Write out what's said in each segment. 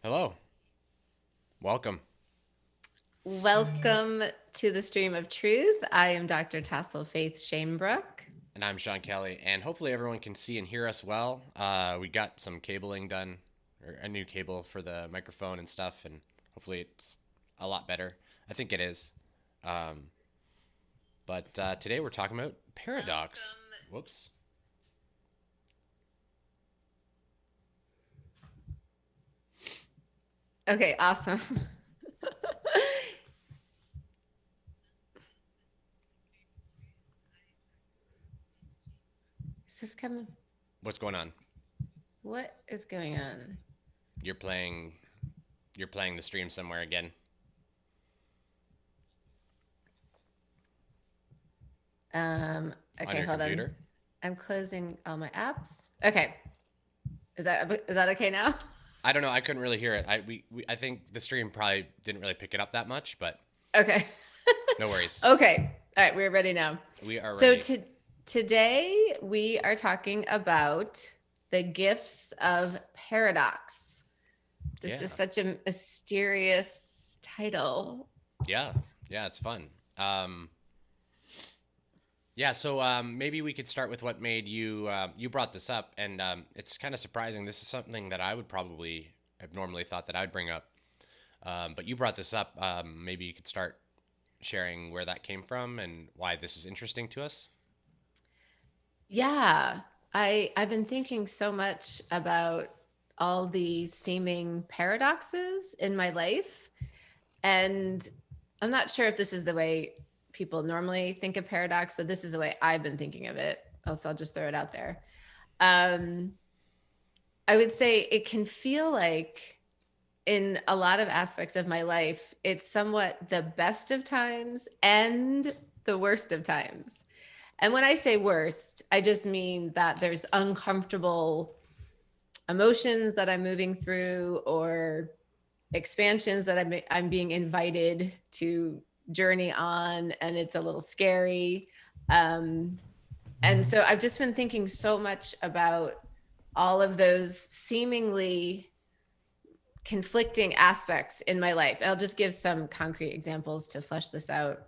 Hello. Welcome. Welcome to the Stream of Truth. I am Dr. Tassel Faith Shanebrook. And I'm Sean Kelly, and hopefully everyone can see and hear us well. We got some cabling done, or a new cable for the microphone and stuff, and hopefully it's a lot better. I think it is. Um, but today we're talking about paradox. Whoops. Okay, awesome. Is this coming? What's going on? What is going on? You're playing. You're playing the stream somewhere again. Um, On okay, your hold on. computer. I'm closing all my apps. Okay. Is that okay now? I don't know. I couldn't really hear it. I think the stream probably didn't really pick it up that much, but Okay. no worries. Okay. All right, we're ready now. We are So ready. today we are talking about the gifts of paradox. This is Yeah. such a mysterious title. Yeah. Yeah. It's fun. Um, Yeah, so maybe we could start with what made you you brought this up, and it's kind of surprising. This is something that I would probably have normally thought that I would bring up, but you brought this up. Maybe you could start sharing where that came from and why this is interesting to us. Yeah, I've been thinking so much about all the seeming paradoxes in my life, and I'm not sure if this is the way people normally think of paradox, but this is the way I've been thinking of it. Also, I'll just throw it out there. Um, I would say it can feel like in a lot of aspects of my life, it's somewhat the best of times and the worst of times. And when I say worst, I just mean that there's uncomfortable emotions that I'm moving through or expansions that I'm being invited to journey on, and it's a little scary. Um, and so I've just been thinking so much about all of those seemingly conflicting aspects in my life. I'll just give some concrete examples to flesh this out.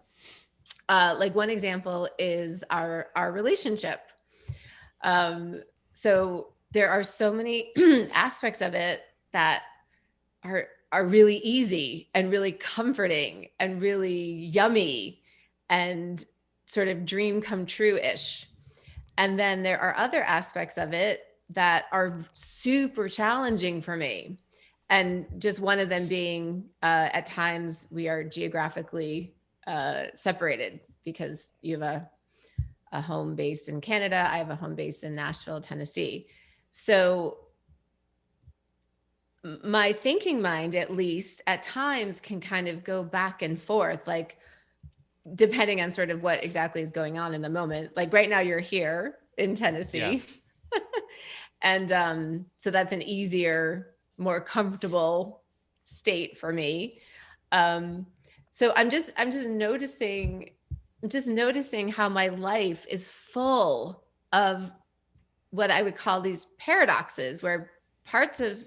Like one example is our relationship. Um, so there are so many aspects of it that are really easy and really comforting and really yummy and sort of dream come true ish. And then there are other aspects of it that are super challenging for me. And just one of them being at times we are geographically separated because you have a home base in Canada. I have a home base in Nashville, Tennessee. So my thinking mind, at least at times, can kind of go back and forth, like depending on sort of what exactly is going on in the moment. Like right now, you're here in Yeah. Tennessee. And so that's an easier, more comfortable state for me. Um, so I'm just noticing how my life is full of what I would call these paradoxes, where parts of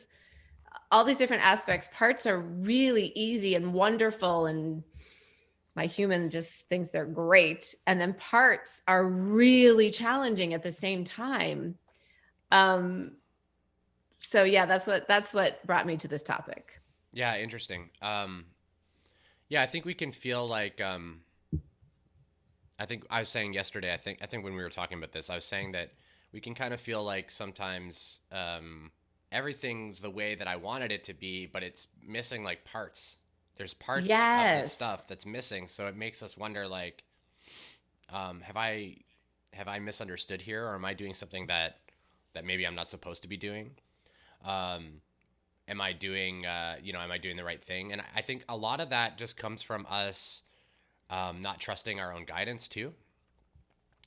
all these different aspects, parts are really easy and wonderful, and my human just thinks they're great. And then parts are really challenging at the same time. Um, so yeah, that's what brought me to this topic. Yeah, interesting. Yeah, I think we can feel like I think I was saying yesterday. I think when we were talking about this, I was saying that we can kind of feel like sometimes everything's the way that I wanted it to be, but it's missing like parts. There's parts of the Yes. stuff that's missing, so it makes us wonder like, have I misunderstood here, or am I doing something that maybe I'm not supposed to be doing? Um, am I doing am I doing the right thing? And I think a lot of that just comes from us not trusting our own guidance too,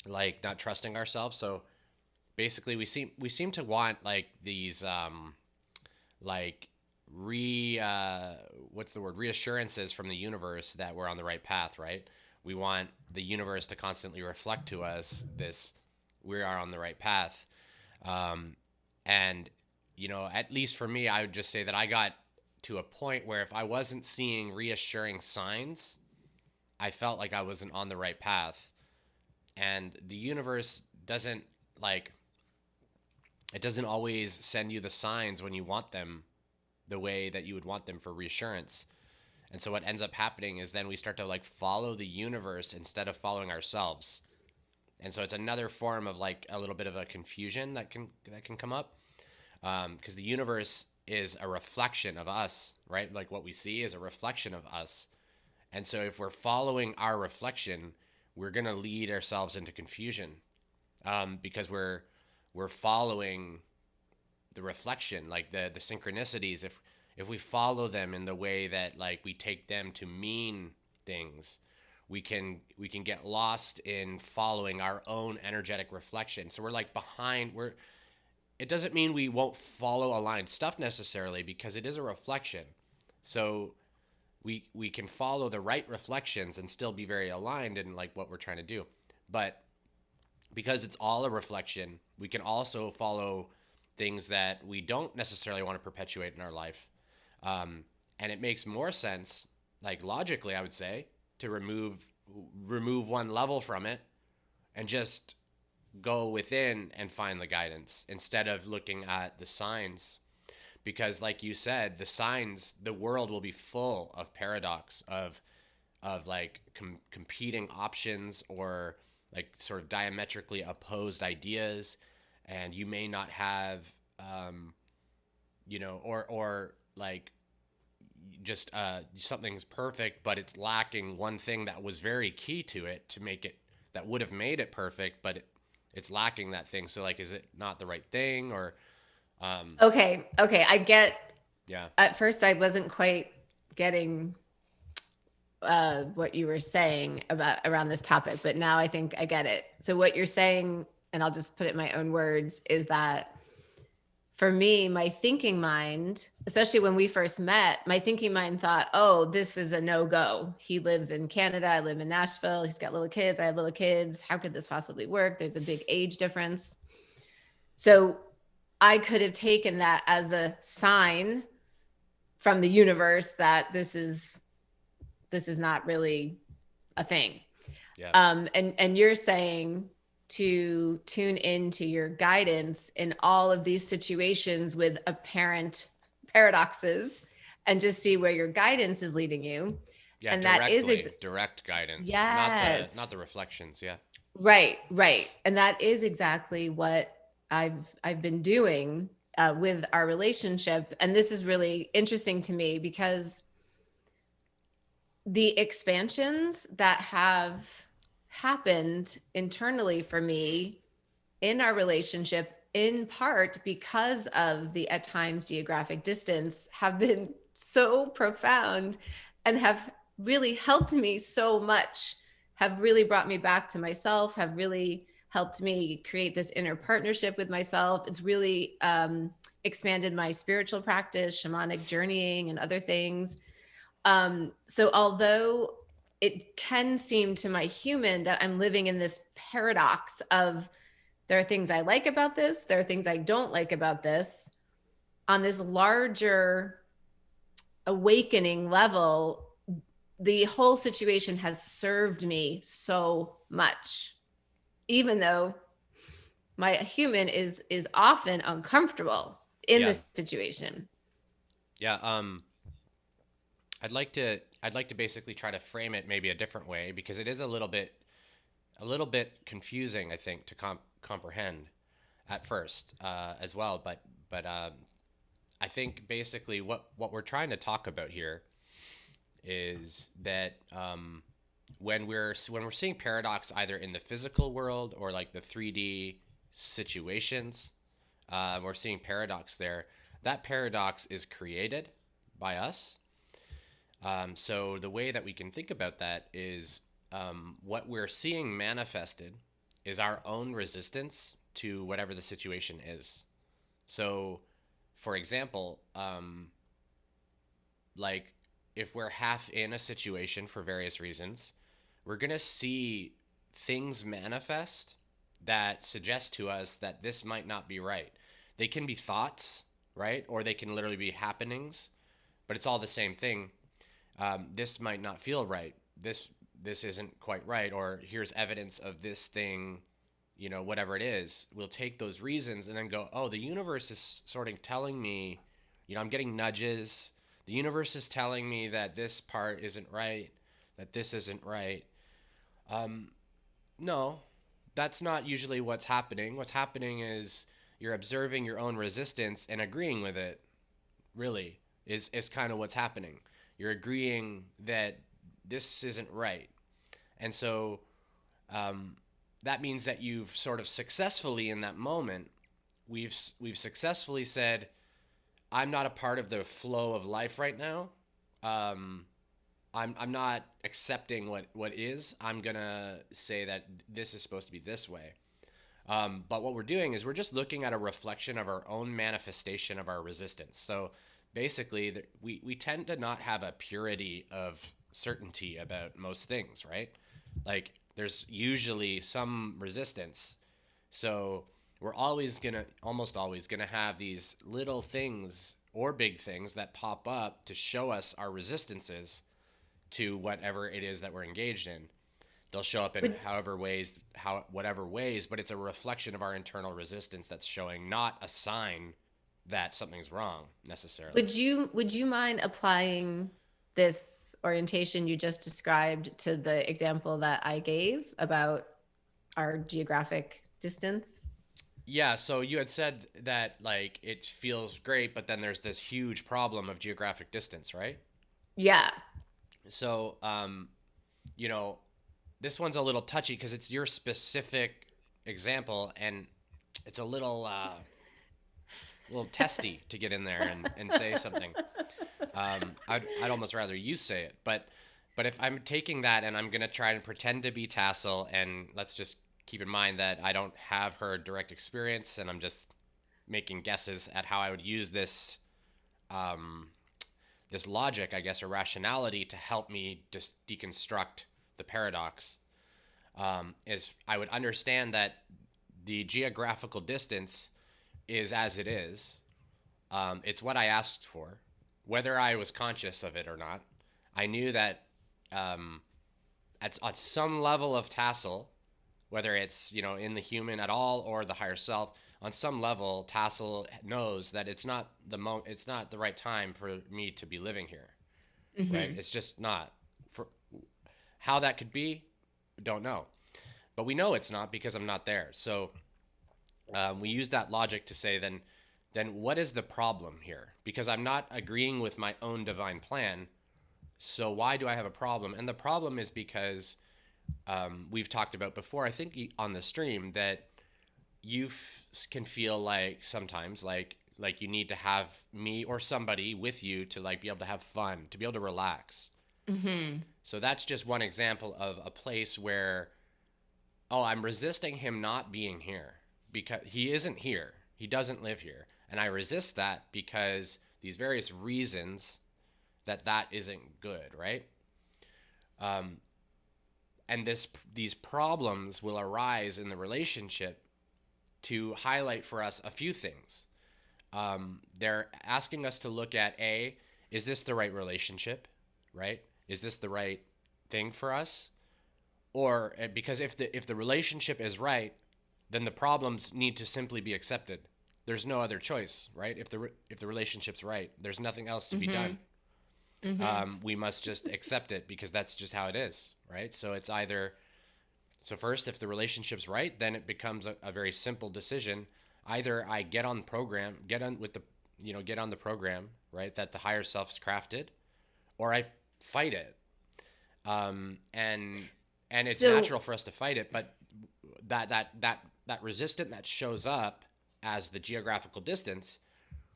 like not trusting ourselves. So basically, we seem to want like these like re what's the word reassurances from the universe that we're on the right path, right? We want the universe to constantly reflect to us this we are on the right path. um, and at least for me, I would just say that I got to a point where if I wasn't seeing reassuring signs, I felt like I wasn't on the right path. And the universe doesn't like it doesn't always send you the signs when you want them the way that you would want them for reassurance. And so what ends up happening is then we start to like follow the universe instead of following ourselves. And so it's another form of like a little bit of a confusion that can come up, because the universe is a reflection of us, right? Like what we see is a reflection of us. And so if we're following our reflection, we're going to lead ourselves into confusion, because we're following the reflection, like the synchronicities. If we follow them in the way that like we take them to mean things, we can get lost in following our own energetic reflection. So we're like behind. We're It doesn't mean we won't follow aligned stuff necessarily, because it is a reflection. So we can follow the right reflections and still be very aligned in like what we're trying to do. But because it's all a reflection, we can also follow things that we don't necessarily want to perpetuate in our life. And it makes more sense, like logically, I would say, to remove one level from it and just go within and find the guidance instead of looking at the signs. Because like you said, the signs, the world will be full of paradox, of like competing options, or like sort of diametrically opposed ideas. And you may not have or like just something's perfect, but it's lacking one thing that was very key to it to make it, that would have made it perfect, but it's lacking that thing. So like, is it not the right thing? Or Okay. I get, yeah. at first I wasn't quite getting what you were saying about around this topic, but now I think I get it. So what you're saying, and I'll just put it in my own words, is that for me, my thinking mind, especially when we first met, my thinking mind thought, oh, this is a no-go. He lives in Canada. I live in Nashville. He's got little kids. I have little kids. How could this possibly work? There's a big age difference. So I could have taken that as a sign from the universe that this is not really a thing. Yeah. And you're saying to tune into your guidance in all of these situations with apparent paradoxes, and just see where your guidance is leading you. Yeah, And that is direct guidance, yes, not the reflections. Yeah. right. And that is exactly what I've been doing with our relationship. And this is really interesting to me, because the expansions that have happened internally for me in our relationship, in part because of the at times geographic distance, have been so profound and have really helped me so much, have really brought me back to myself, have really helped me create this inner partnership with myself. It's really expanded my spiritual practice, shamanic journeying, and other things. So although it can seem to my human that I'm living in this paradox of, there are things I like about this, there are things I don't like about this, on this larger awakening level, the whole situation has served me so much, even though my human is often uncomfortable in Yeah. this situation. Yeah. I'd like to basically try to frame it maybe a different way, because it is a little bit confusing, I think, to comprehend at first, as well. But I think basically what we're trying to talk about here is that when we're seeing paradox either in the physical world or like the 3D situations, we're seeing paradox there. That paradox is created by us. So the way that we can think about that is, what we're seeing manifested is our own resistance to whatever the situation is. So, for example, like if we're half in a situation for various reasons, we're going to see things manifest that suggest to us that this might not be right. They can be thoughts, right? Or they can literally be happenings. but it's all the same thing. This might not feel right. This isn't quite right, or here's evidence of this thing, whatever it is. We'll take those reasons and then go, oh, the universe is sort of telling me, I'm getting nudges. The universe is telling me that this part isn't right, that this isn't right. No, that's not usually what's happening. What's happening is you're observing your own resistance and agreeing with it, really, is kind of what's happening. You're agreeing that this isn't right. And so that means that you've sort of successfully, in that moment, we've successfully said, I'm not a part of the flow of life right now. I'm not accepting what is. I'm gonna say that this is supposed to be this way. But what we're doing is we're just looking at a reflection of our own manifestation of our resistance. So basically, we tend to not have a purity of certainty about most things, right? Like there's usually some resistance. So we're almost always gonna have these little things or big things that pop up to show us our resistances to whatever it is that we're engaged in. They'll show up in whatever ways, but it's a reflection of our internal resistance that's showing, not a sign that something's wrong necessarily. Would you mind applying this orientation you just described to the example that I gave about our geographic distance? Yeah, so you had said that like it feels great, but then there's this huge problem of geographic distance, right? Yeah. So, you know, this one's a little touchy because it's your specific example, and it's a little testy to get in there and say something. I'd almost rather you say it, but if I'm taking that and I'm gonna try and pretend to be Tassel, and let's just keep in mind that I don't have her direct experience, and I'm just making guesses at how I would use this this logic, I guess, or rationality to help me just deconstruct the paradox. Is I would understand that the geographical distance is as it is. It's what I asked for, whether I was conscious of it or not. I knew that at some level of Tassel, whether it's in the human at all or the higher self, on some level, Tassel knows that it's not it's not the right time for me to be living here, right? It's just not. For how that could be, don't know, but we know it's not because I'm not there. So we use that logic to say then what is the problem here? Because I'm not agreeing with my own divine plan. So why do I have a problem? And the problem is because we've talked about before, I think on the stream, that you can feel like sometimes like you need to have me or somebody with you to like be able to have fun, to be able to relax. So that's just one example of a place where, oh, I'm resisting him not being here because he isn't here. He doesn't live here. And I resist that because these various reasons that isn't good, right? And these problems will arise in the relationship to highlight for us a few things. They're asking us to look at is this the right relationship, right? Is this the right thing for us? Or because if the relationship is right, then the problems need to simply be accepted. There's no other choice, right? If the relationship's right, there's nothing else to be done. We must just accept it because that's just how it is, right? So it's either, so first, if the relationship's right, then it becomes a very simple decision. Either I get on the program, get on the program, right, that the higher self's crafted, or I fight it. And it's natural for us to fight it, but that resistance that shows up as the geographical distance,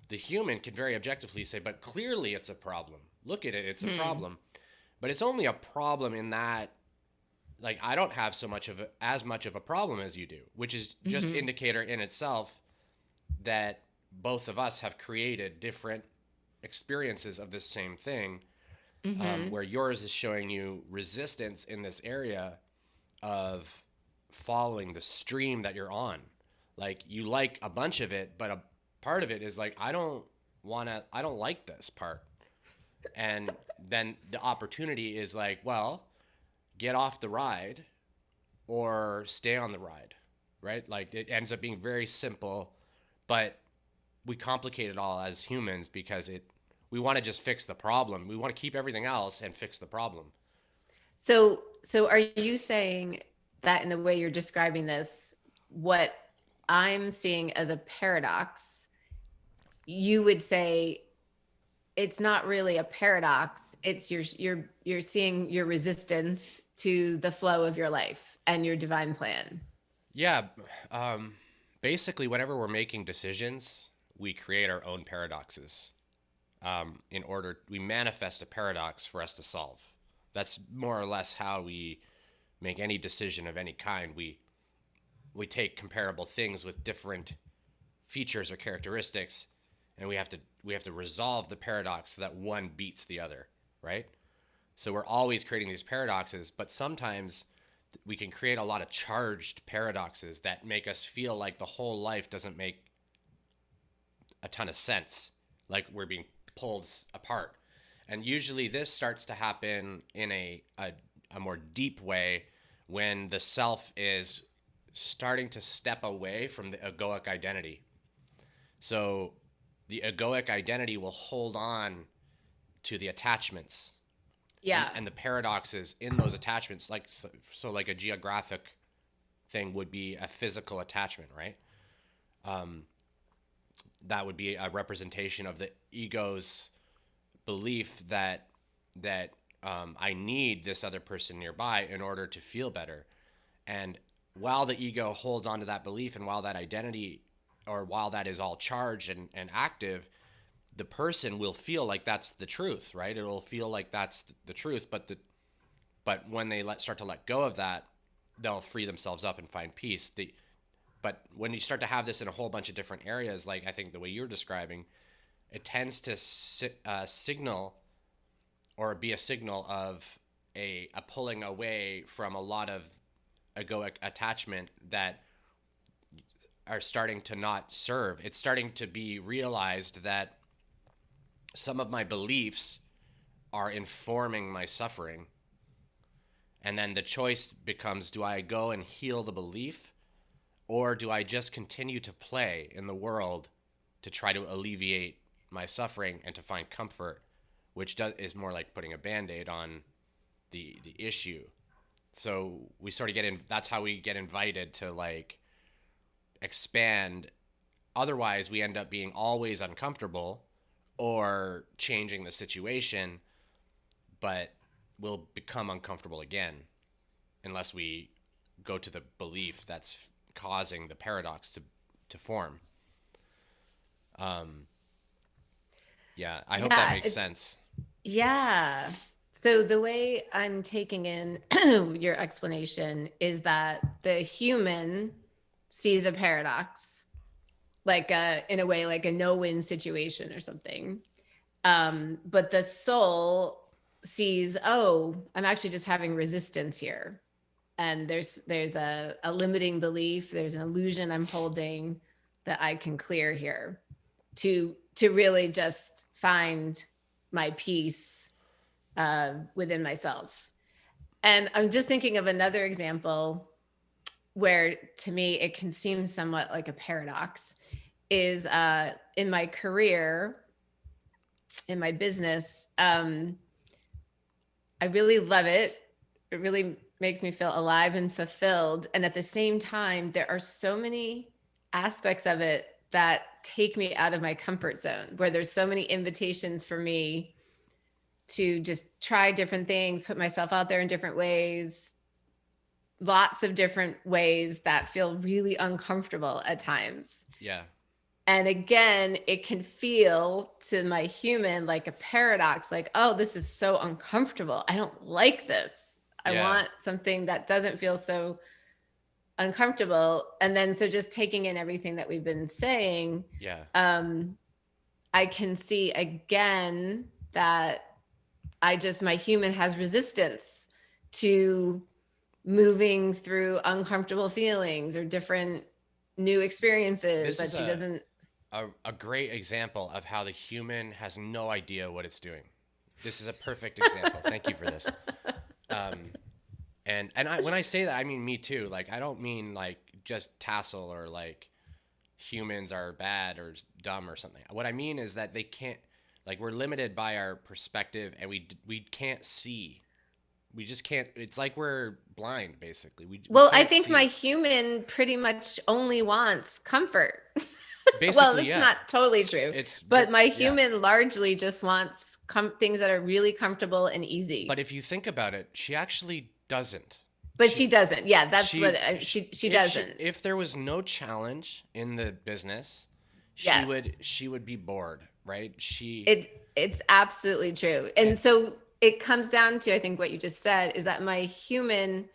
the human can very objectively say, but clearly it's a problem. Look at it, it's a problem. But it's only a problem in that, like, I don't have as much of a problem as you do, which is just indicator in itself that both of us have created different experiences of this same thing, where yours is showing you resistance in this area of following the stream that you're on. Like, you like a bunch of it, but a part of it is like, I don't like this part. And then the opportunity is like, well, get off the ride or stay on the ride, right? Like it ends up being very simple, but we complicate it all as humans because we want to just fix the problem. We want to keep everything else and fix the problem. So are you saying that in the way you're describing this, what I'm seeing as a paradox, you would say it's not really a paradox. It's you're seeing your resistance to the flow of your life and your divine plan. Yeah, um, basically, whenever we're making decisions, we create our own paradoxes. In order, we manifest a paradox for us to solve. That's more or less how we make any decision of any kind. We take comparable things with different features or characteristics, and we have to resolve the paradox so that one beats the other, right? So we're always creating these paradoxes, but sometimes we can create a lot of charged paradoxes that make us feel like the whole life doesn't make a ton of sense, like we're being pulled apart. And usually this starts to happen in a more deep way when the self is starting to step away from the egoic identity. So the egoic identity will hold on to the attachments Yeah. and the paradoxes in those attachments. Like so like a geographic thing would be a physical attachment, right? Um, that would be a representation of the ego's belief that I need this other person nearby in order to feel better. And while the ego holds on to that belief and while that identity or while that is all charged and active, the person will feel like that's the truth, right? It'll feel like that's the truth, but when they start to let go of that, they'll free themselves up and find peace. But when you start to have this in a whole bunch of different areas, like I think the way you're describing, it tends to signal or be a signal of a pulling away from a lot of egoic attachment that are starting to not serve. It's starting to be realized that some of my beliefs are informing my suffering. And then the choice becomes, do I go and heal the belief, or do I just continue to play in the world to try to alleviate my suffering and to find comfort, which is more like putting a band-aid on the issue. So we sort of get in, that's how we get invited to like expand. Otherwise we end up being always uncomfortable or changing the situation, but we'll become uncomfortable again unless we go to the belief that's causing the paradox to form. Um, yeah, I hope that Yeah, makes it's sense. yeah. So the way I'm taking in your explanation is that the human sees a paradox, like in a way, like a no-win situation or something. But the soul sees, oh, I'm actually just having resistance here. And there's a limiting belief, there's an illusion I'm holding that I can clear here to really just find my peace within myself. And I'm just thinking of another example where to me it can seem somewhat like a paradox is in my career, in my business. I really love it. It really makes me feel alive and fulfilled. And at the same time, there are so many aspects of it that take me out of my comfort zone, where there's so many invitations for me to just try different things, put myself out there in different ways, lots of different ways that feel really uncomfortable at times. Yeah. And again, it can feel to my human like a paradox, like, oh, this is so uncomfortable. I don't like this. I Yeah. want something that doesn't feel so uncomfortable. And then, so just taking in everything that we've been saying, Yeah. um, I can see again that my human has resistance to moving through uncomfortable feelings or different new experiences This that is she doesn't. a great example of how the human has no idea what it's doing. This is a perfect example. Thank you for this. Um, when I say that, I mean me too. Like, I don't mean like just tassel or like humans are bad or dumb or something. What I mean is that they can't, like, we're limited by our perspective, and we can't see. We just can't. It's like we're blind, basically. We Well, I can't think my see. human pretty much only wants comfort. Well, Basically, that's yeah. not totally true, It's but my yeah. human largely just wants things that are really comfortable and But easy. if you think about it, she actually doesn't. But she doesn't. Yeah, that's what she doesn't. If there was no challenge in the business, Yes. she would be bored, right? She It's absolutely true. And and so it comes down to, I think what you just said is that my human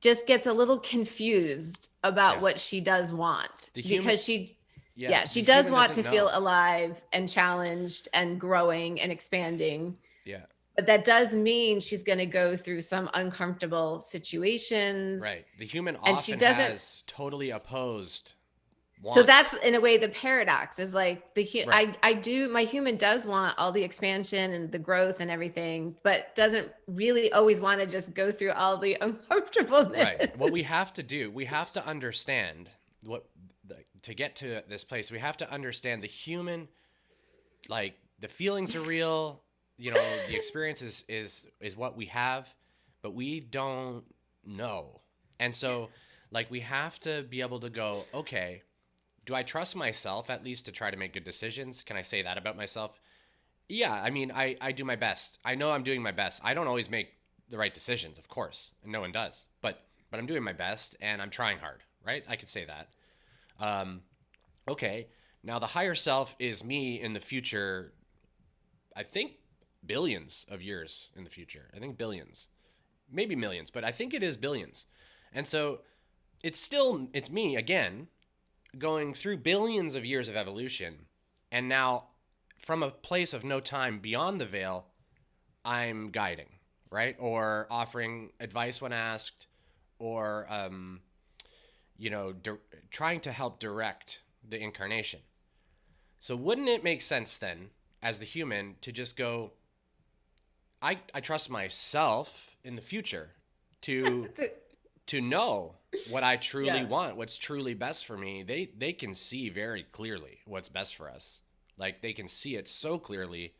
just gets a little confused about yeah. what she does want, The human because yeah, she the does human want doesn't to feel know. alive and challenged and growing and expanding. Yeah. But that does mean she's going to go through some uncomfortable situations, Right. The human and she often doesn't. has totally opposed So that's wants. in a way the paradox is like Right. I do, my human does want all the expansion and the growth and everything, but doesn't really always want to just go through all the Right. What we uncomfortableness. have to do, we have to understand what to get to this place, we have to understand the human, like, the feelings are real, the experience is what we have, but we don't know. And so, like, we have to be able to go, okay, do I trust myself at least to try to make good decisions? Can I say that about myself? Yeah, I mean, I do my best. I know I'm doing my best. I don't always make the right decisions, of course, and no one does. But I'm doing my best, and I'm trying hard, right? I could say that. Um, okay, now the higher self is me in the future. I think billions of years in the future. I think billions, maybe millions, but I think it is billions. And so it's me again, going through billions of years of evolution, and now from a place of no time beyond the veil, I'm guiding, right? Or offering advice when asked, or trying to help direct the incarnation. So wouldn't it make sense then, as the human, to just go, I trust myself in the future to to know what I truly Yeah. want, what's truly best for me. They can see very clearly what's best for us. Like, they can see it so clearly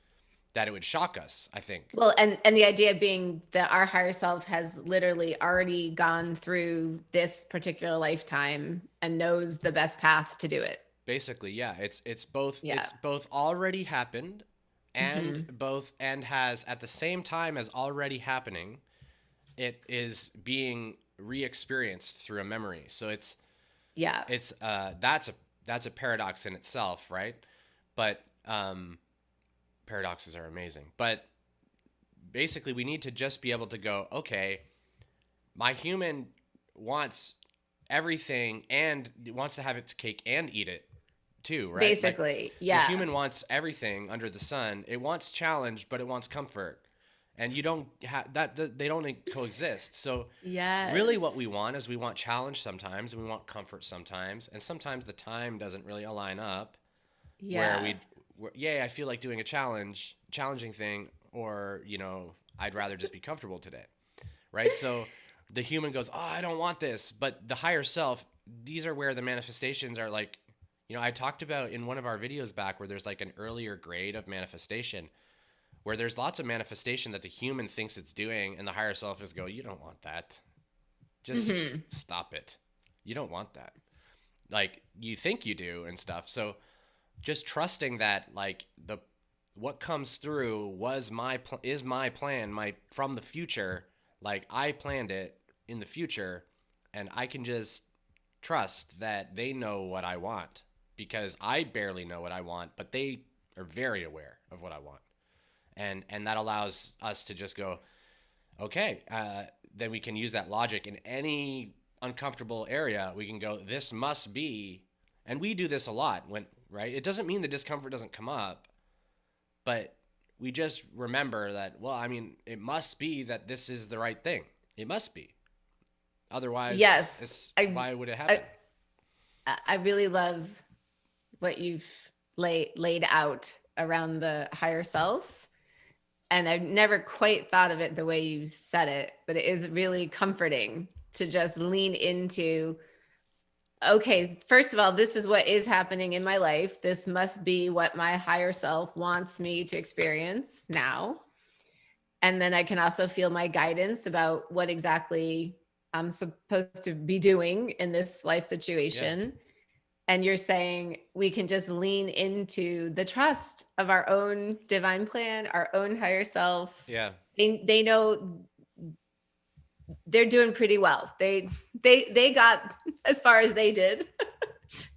that it would shock us, I think. Well, and the idea being that our higher self has literally already gone through this particular lifetime and knows the best path to do it. Basically, yeah, it's Yeah. both already happened, Hmm. and has, at the same time as already happening, it is being re-experienced through a memory. So Yeah. it's that's a paradox in itself, right? But paradoxes are amazing. But basically, we need to just be able to go, okay, my human wants everything and wants to have its cake and eat it too, right? Like, Basically. the Yeah. human wants everything under the sun. It wants challenge, but it wants comfort. And you don't have that, they don't coexist. So really what we Yes. want is we want challenge sometimes and we want comfort sometimes, and sometimes the time doesn't really align up where Yeah. I feel like doing a challenging thing, or I'd rather just be comfortable today, right? So the human goes, oh, I don't want this. But the higher self, these are where the manifestations are, like, I talked about in one of our videos back, where there's like an earlier grade of manifestation, where there's lots of manifestation that the human thinks it's doing, and the higher self is go, you don't want that. Just Hmm. stop it. You don't want that. Like, you think you do and stuff. So just trusting that, like, the what comes through is my plan, my from the future. Like, I planned it in the future, and I can just trust that they know what I want, because I barely know what I want, but they are very aware of what I want. And that allows us to just go, okay, then we can use that logic in any uncomfortable area. We can go, this must be, and we do this a lot, when right. It doesn't mean the discomfort doesn't come up, but we just remember that, well, I mean, it must be that this is the right thing. It must be. Otherwise, Yes. why would it I happen? I really love what you've laid out around the higher self. And I've never quite thought of it the way you said it, but it is really comforting to just lean into, okay, first of all, this is what is happening in my life. This must be what my higher self wants me to experience now. And then I can also feel my guidance about what exactly I'm supposed to be doing in this life Yeah. situation. And you're saying we can just lean into the trust of our own divine plan, our own higher self. Yeah. They know they're doing pretty well. They got as far as they did.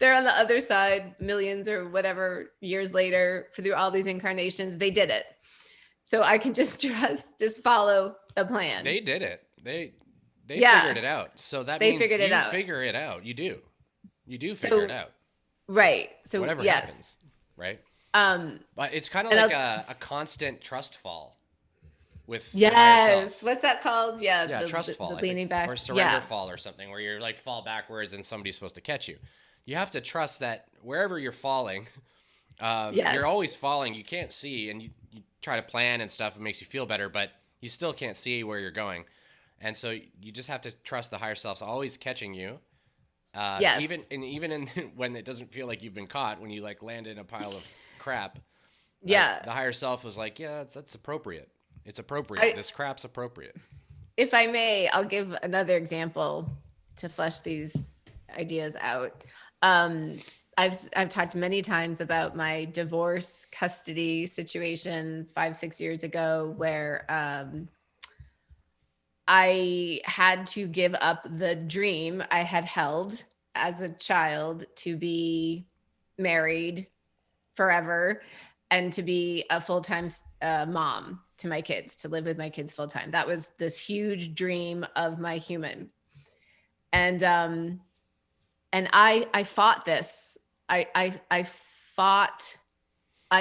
They're on the other side, millions or whatever years later, through all these incarnations, they did it. So I can just trust, just follow the plan. They did it. They Yeah, figured it out. So that they means figured it you out. figure it out. You do. You do figure So it out. right. So Whatever yes. happens, right? Um But it's kind of and like I'll, a constant trust fall with your higher yes. self. What's that called? Yeah, Yeah, trust the fall, I think, leaning back. or surrender Yeah. fall or something, where you're like fall backwards and somebody's supposed to catch you. You have to trust that wherever you're falling, you're Yes. always falling. You can't see, and you try to plan and stuff. It makes you feel better, but you still can't see where you're going. And so you just have to trust the higher self's always catching you. Even Yes. and even in when it doesn't feel like you've been caught, when you like land in a pile of crap, Yeah. the higher self was like, yeah, that's appropriate. It's appropriate. I This crap's appropriate. If I may, I'll give another example to flesh these ideas out. Um, I've talked many times about my divorce custody situation 5-6 years ago, where I had to give up the dream I had held as a child to be married forever and to be a full-time mom to my kids, to live with my kids full time. That was this huge dream of my human. And I fought this. I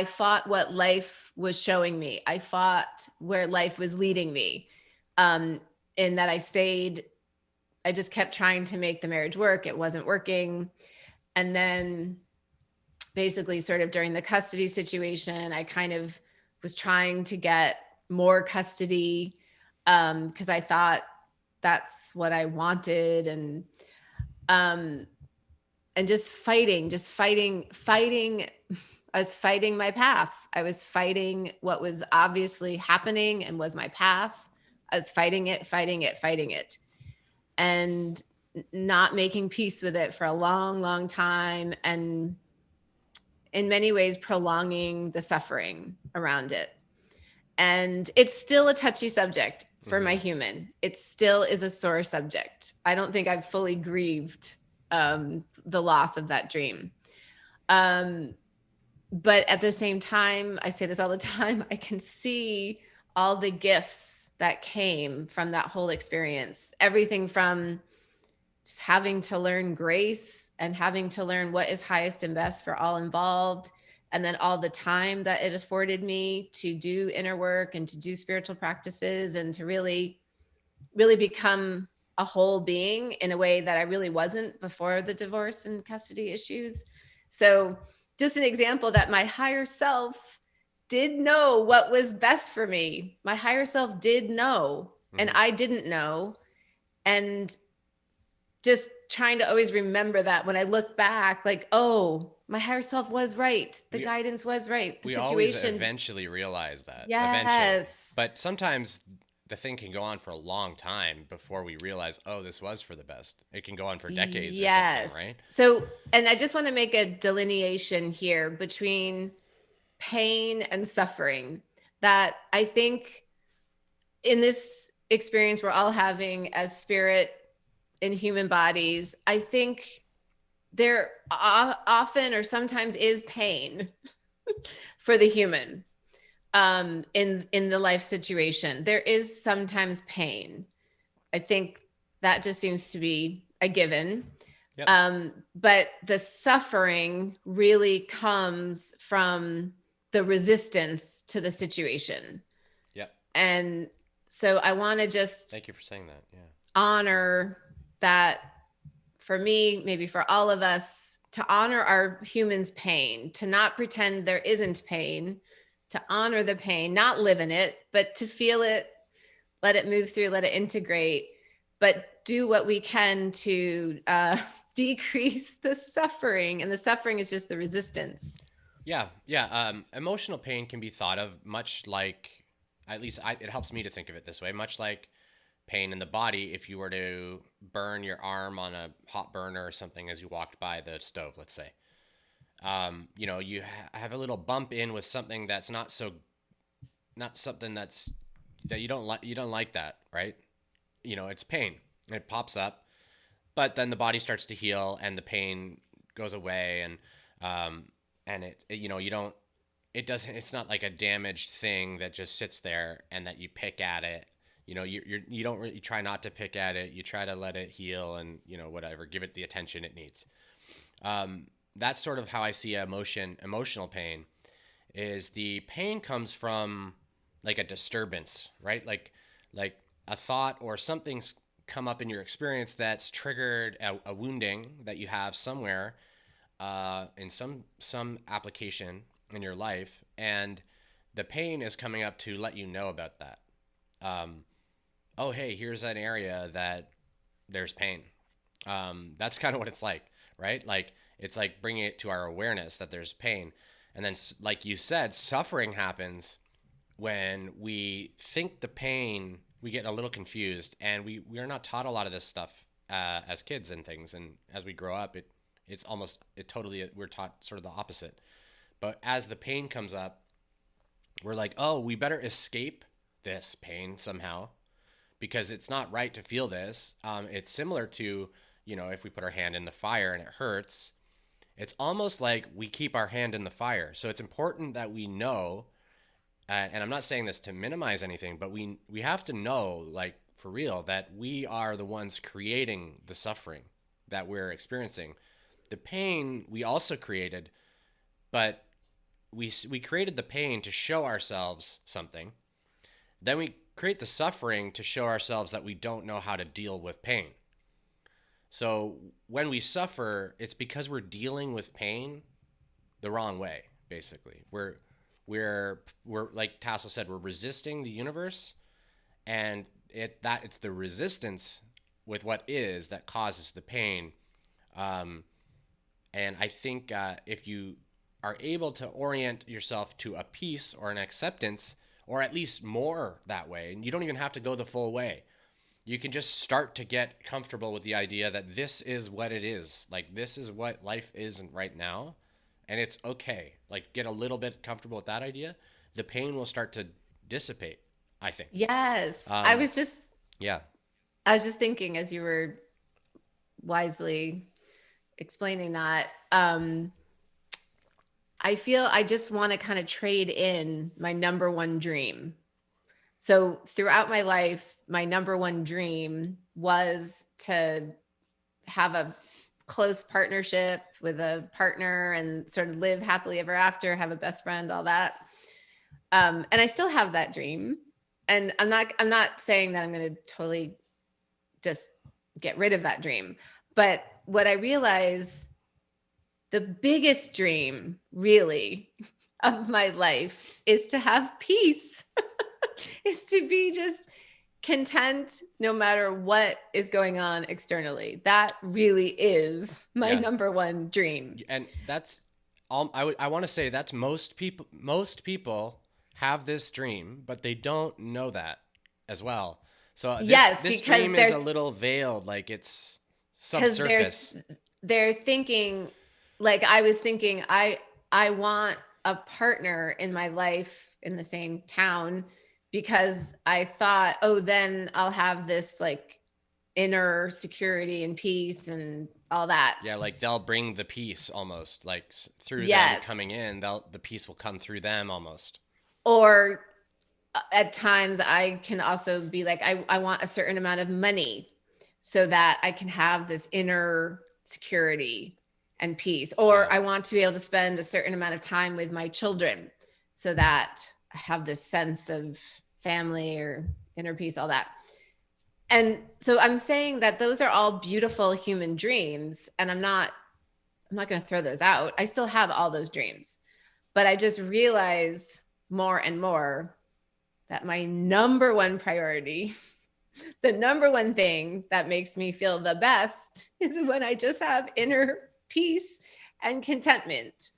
fought what life was showing me. I fought where life was leading me. In that I just kept trying to make the marriage work. It wasn't working. And then basically sort of during the custody situation, I kind of was trying to get more custody because I thought that's what I wanted. Um, and just fighting. I was fighting my path. I was fighting what was obviously happening and was my path. I was fighting it, and not making peace with it for a long, long time. And in many ways, prolonging the suffering around it. And it's still a touchy subject for my human. It still is a sore subject. I don't think I've fully grieved the loss of that dream. But at the same time, I say this all the time, I can see all the gifts that came from that whole experience. Everything from just having to learn grace and having to learn what is highest and best for all involved. And then all the time that it afforded me to do inner work and to do spiritual practices and to really, really become a whole being in a way that I really wasn't before the divorce and custody issues. So just an example that my higher self did know what was best for me. My higher self did know, and I didn't know. And just trying to always remember that when I look back, like, oh, my higher self was right. The guidance was right. The We situation. always eventually realize that. Yes. Eventually. But sometimes the thing can go on for a long time before we realize, oh, this was for the best. It can go on for decades or something, right? So, and I just want to make a delineation here between pain and suffering, that I think in this experience we're all having as spirit in human bodies, I think there often or sometimes is pain for the human in the life situation. There is sometimes pain. I think that just seems to be a given. Yep. But the suffering really comes from the resistance to the situation. Yep. And so I want to just thank you for saying that. Yeah. Honor that, for me, maybe for all of us, to honor our humans' pain, to not pretend there isn't pain, to honor the pain, not live in it, but to feel it, let it move through, let it integrate, but do what we can to decrease the suffering. And the suffering is just the resistance. Yeah, yeah. Emotional pain can be thought of much like, at least it helps me to think of it this way, much like pain in the body if you were to burn your arm on a hot burner or something as you walked by the stove, let's say. You have a little bump in with something that's not something that you don't like that, right? It's pain. It pops up, but then the body starts to heal and the pain goes away, and you don't, it's not like a damaged thing that just sits there and that you pick at it. You don't really, you try not to pick at it. You try to let it heal and, whatever, give it the attention it needs. That's sort of how I see emotional pain. Is the pain comes from like a disturbance, right? Like a thought or something's come up in your experience that's triggered a wounding that you have somewhere, in some application in your life, and the pain is coming up to let you know about that. Oh, hey, here's an area that there's pain. That's kind of what it's like, right? Like, it's like bringing it to our awareness that there's pain. And then, like you said, suffering happens when we think the pain, we get a little confused, and we are not taught a lot of this stuff as kids and things. And as we grow up, we're taught sort of the opposite. But as the pain comes up, we're like, oh, we better escape this pain somehow, because it's not right to feel this. It's similar to, if we put our hand in the fire and it hurts, it's almost like we keep our hand in the fire. So it's important that we know, and I'm not saying this to minimize anything, but we have to know, like, for real, that we are the ones creating the suffering that we're experiencing. The pain we also created, but we created the pain to show ourselves something. Then we create the suffering to show ourselves that we don't know how to deal with pain. So when we suffer, it's because we're dealing with pain the wrong way, basically. We're like Tassel said, we're resisting the universe, and it's the resistance with what is that causes the pain. And I think if you are able to orient yourself to a peace or an acceptance, or at least more that way, and you don't even have to go the full way. You can just start to get comfortable with the idea that this is what it is. Like, this is what life is right now, and it's okay. Like, get a little bit comfortable with that idea. The pain will start to dissipate, I think. Yes. Yeah. I was just thinking as you were wisely explaining that, I feel I just want to kind of trade in my number one dream. So throughout my life, my number one dream was to have a close partnership with a partner and sort of live happily ever after, have a best friend, all that. And I still have that dream. And I'm not saying that I'm going to totally just get rid of that dream. But what I realize, the biggest dream really of my life is to have peace, is to be just content no matter what is going on externally. That really is my number one dream. And that's all I want to say. That's most people have this dream, but they don't know that as well. So this dream is a little veiled, like it's subsurface. They're thinking, like I was thinking, I want a partner in my life in the same town, because I thought, oh, then I'll have this like inner security and peace and all that. Yeah, like they'll bring the peace almost, like through them coming in, the peace will come through them almost. Or at times I can also be like, I want a certain amount of money so that I can have this inner security and peace. Or I want to be able to spend a certain amount of time with my children so that I have this sense of family or inner peace, all that. And so I'm saying that those are all beautiful human dreams, and I'm not going to throw those out. I still have all those dreams, but I just realize more and more that my number one priority, the number one thing that makes me feel the best, is when I just have inner peace and contentment.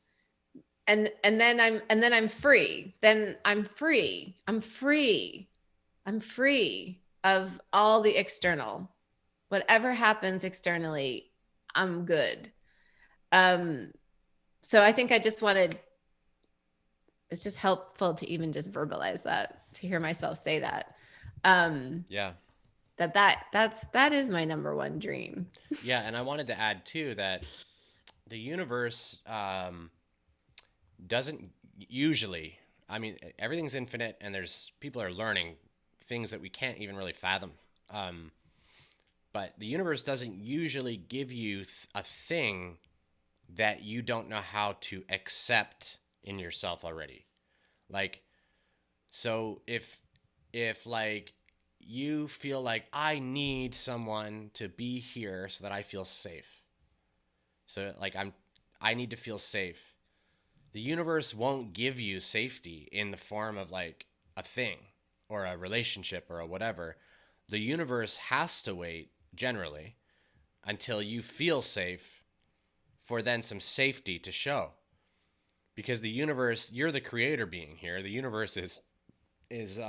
And then I'm free. Then I'm free. I'm free. I'm free of all the external. Whatever happens externally, I'm good. Um, so I think I just wanted, it's just helpful to even just verbalize that, to hear myself say that. Yeah. That is my number one dream. Yeah, and I wanted to add too that the universe doesn't usually. I mean, everything's infinite, and there's people are learning things that we can't even really fathom. Um, but the universe doesn't usually give you a thing that you don't know how to accept in yourself already. Like, so if like you feel like I need someone to be here so that I feel safe. So like I need to feel safe. The universe won't give you safety in the form of like a thing or a relationship or a whatever. The universe has to wait generally until you feel safe for then some safety to show. Because the universe, you're the creator being here. The universe is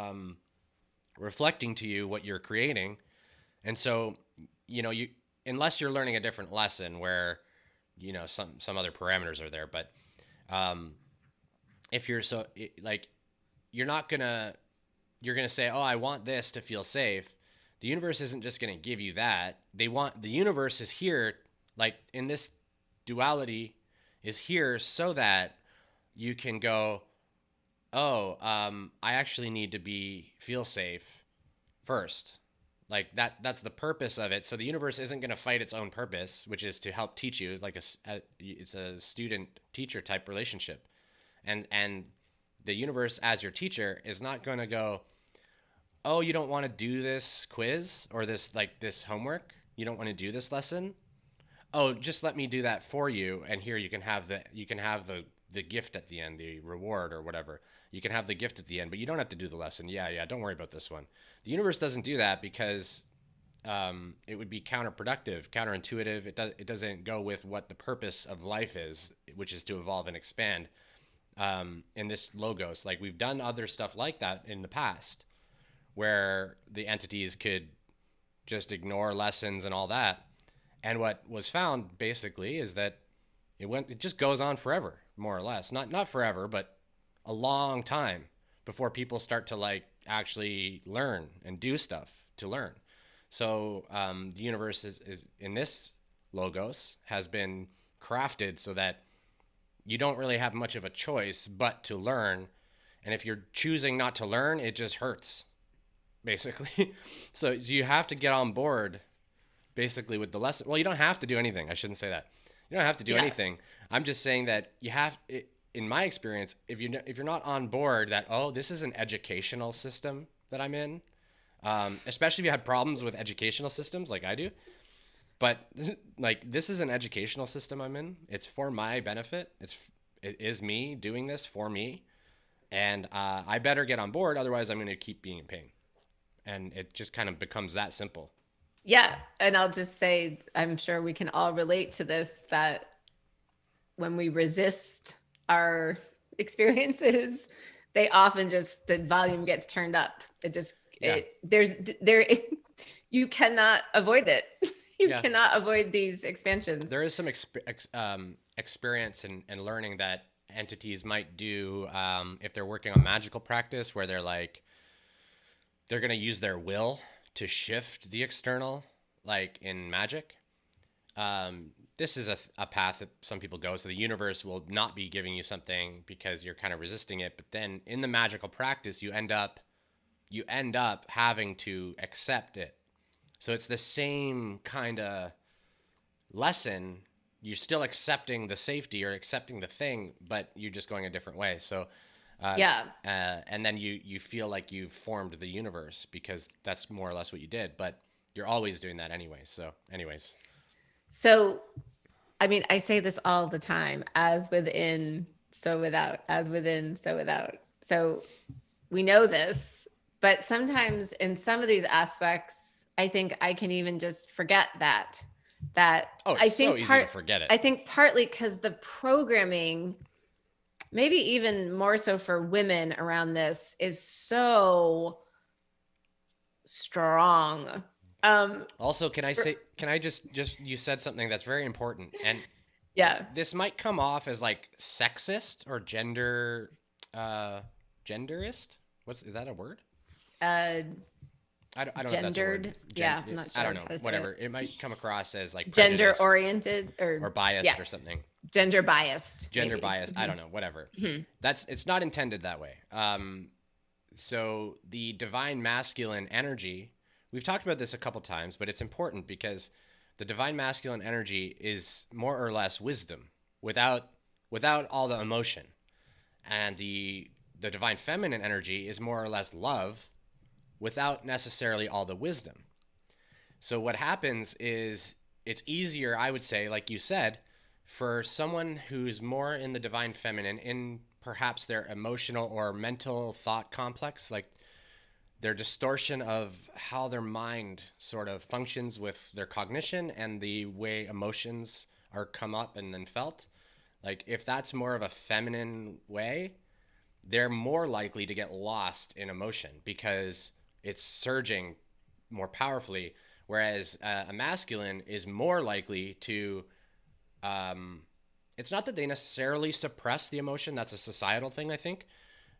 reflecting to you what you're creating. And so, you unless you're learning a different lesson where, some other parameters are there, but if you're like, you're not gonna you're gonna say, oh, I want this to feel safe. The universe isn't just gonna give you that. The universe is here, like in this duality, is here so that you can go, oh, I actually need to feel safe first. Like that's the purpose of it. So the universe isn't going to fight its own purpose, which is to help teach you. It's like it's a student teacher type relationship. And the universe as your teacher is not going to go, oh, you don't want to do this quiz or this homework? You don't want to do this lesson? Oh, just let me do that for you, and here you can have the gift at the end, the reward or whatever. You can have the gift at the end, but you don't have to do the lesson. Yeah, don't worry about this one. The universe doesn't do that because it would be counterproductive, counterintuitive. It doesn't go with what the purpose of life is, which is to evolve and expand. In this logos, like we've done other stuff like that in the past, where the entities could just ignore lessons and all that. And what was found basically is that it just goes on forever, more or less. Not forever, but a long time before people start to like actually learn and do stuff to learn. So the universe is in this logos has been crafted so that you don't really have much of a choice but to learn. And if you're choosing not to learn, it just hurts, basically. So you have to get on board basically with the lesson. Well, you don't have to do anything. I shouldn't say that. You don't have to do anything. I'm just saying that you have, in my experience, if you're not on board that, oh, this is an educational system that I'm in, especially if you had problems with educational systems like I do, but this is an educational system I'm in. It's for my benefit. It is me doing this for me, and I better get on board. Otherwise, I'm going to keep being in pain, and it just kind of becomes that simple. Yeah. And I'll just say, I'm sure we can all relate to this, that when we resist our experiences, they often just, the volume gets turned up. It just, you cannot avoid it. You cannot avoid these expansions. There is some experience and learning that entities might do if they're working on magical practice, where they're going to use their will to shift the external, like in magic. This is a path that some people go. So the universe will not be giving you something because you're kind of resisting it. But then in the magical practice, you end up having to accept it. So it's the same kind of lesson. You're still accepting the safety or accepting the thing, but you're just going a different way. So and then you feel like you've formed the universe because that's more or less what you did, but you're always doing that anyway. So anyways. So, I mean, I say this all the time: as within, so without; as within, so without. So we know this, but sometimes in some of these aspects, I think I can even just forget that Oh, it's so easy to forget it. I think partly because the programming, maybe even more so for women around this, is so strong. Also, can I just, you said something that's very important, and Yeah. this might come off as like sexist or uh, genderist. Is that a word? Uh, I don't know if that's a word. Gendered. Yeah, I'm not I don't sure know. how to say Whatever. it. It might come across as like Gender prejudiced oriented or or, yeah, biased or something. gender biased, Gender maybe. biased. I don't know. Whatever. Mhm. It's not intended that way. So the divine masculine energy, we've talked about this a couple times, but it's important because the divine masculine energy is more or less wisdom without all the emotion, and the divine feminine energy is more or less love without necessarily all the wisdom. So what happens is it's easier, I would say, like you said, for someone who's more in the divine feminine, in perhaps their emotional or mental thought complex, like their distortion of how their mind sort of functions with their cognition and the way emotions are come up and then felt. Like if that's more of a feminine way, they're more likely to get lost in emotion because it's surging more powerfully. Whereas a masculine is more likely to, um, it's not that they necessarily suppress the emotion, that's a societal thing, I think,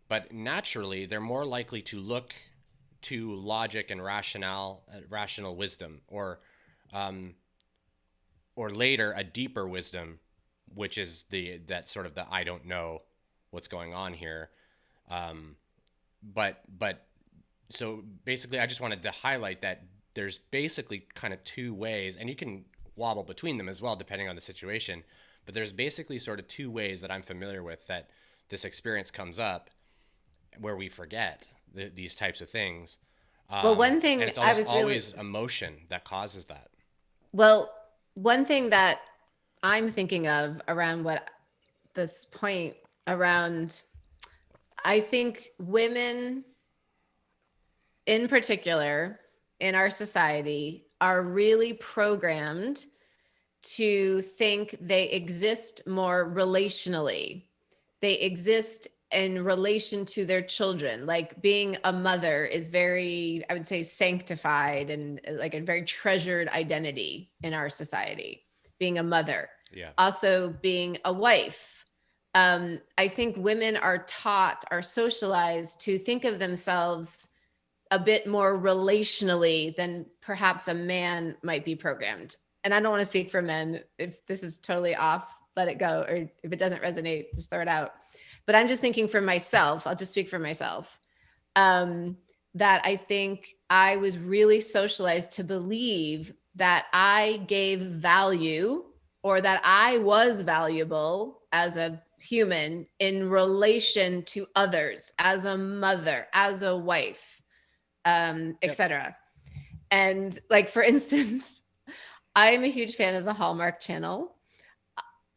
but naturally they're more likely to look to logic and rational wisdom, um, or later a deeper wisdom, which is that sort of the I don't know what's going on here. Um, but so basically, I just wanted to highlight that there's basically kind of two ways, and you can wobble between them as well depending on the situation. But there's basically sort of two ways that I'm familiar with that this experience comes up where we forget these types of things. Well, And it's always emotion that causes that. well, one thing that I'm thinking of around what this point around, I think women in particular in our society are really programmed to think they exist more relationally. They exist in relation to their children. Like being a mother is very, I would say, sanctified and like a very treasured identity in our society, being a mother. Yeah. Also, being a wife. I think women are taught, are socialized to think of themselves a bit more relationally than perhaps a man might be programmed. And I don't want to speak for men. If this is totally off, let it go. Or if it doesn't resonate, just throw it out. But I'm just thinking for myself, I'll just speak for myself, that I think I was really socialized to believe that I gave value or that I was valuable as a human in relation to others, as a mother, as a wife, Yep. etc. And like, for instance, I am a huge fan of the Hallmark Channel.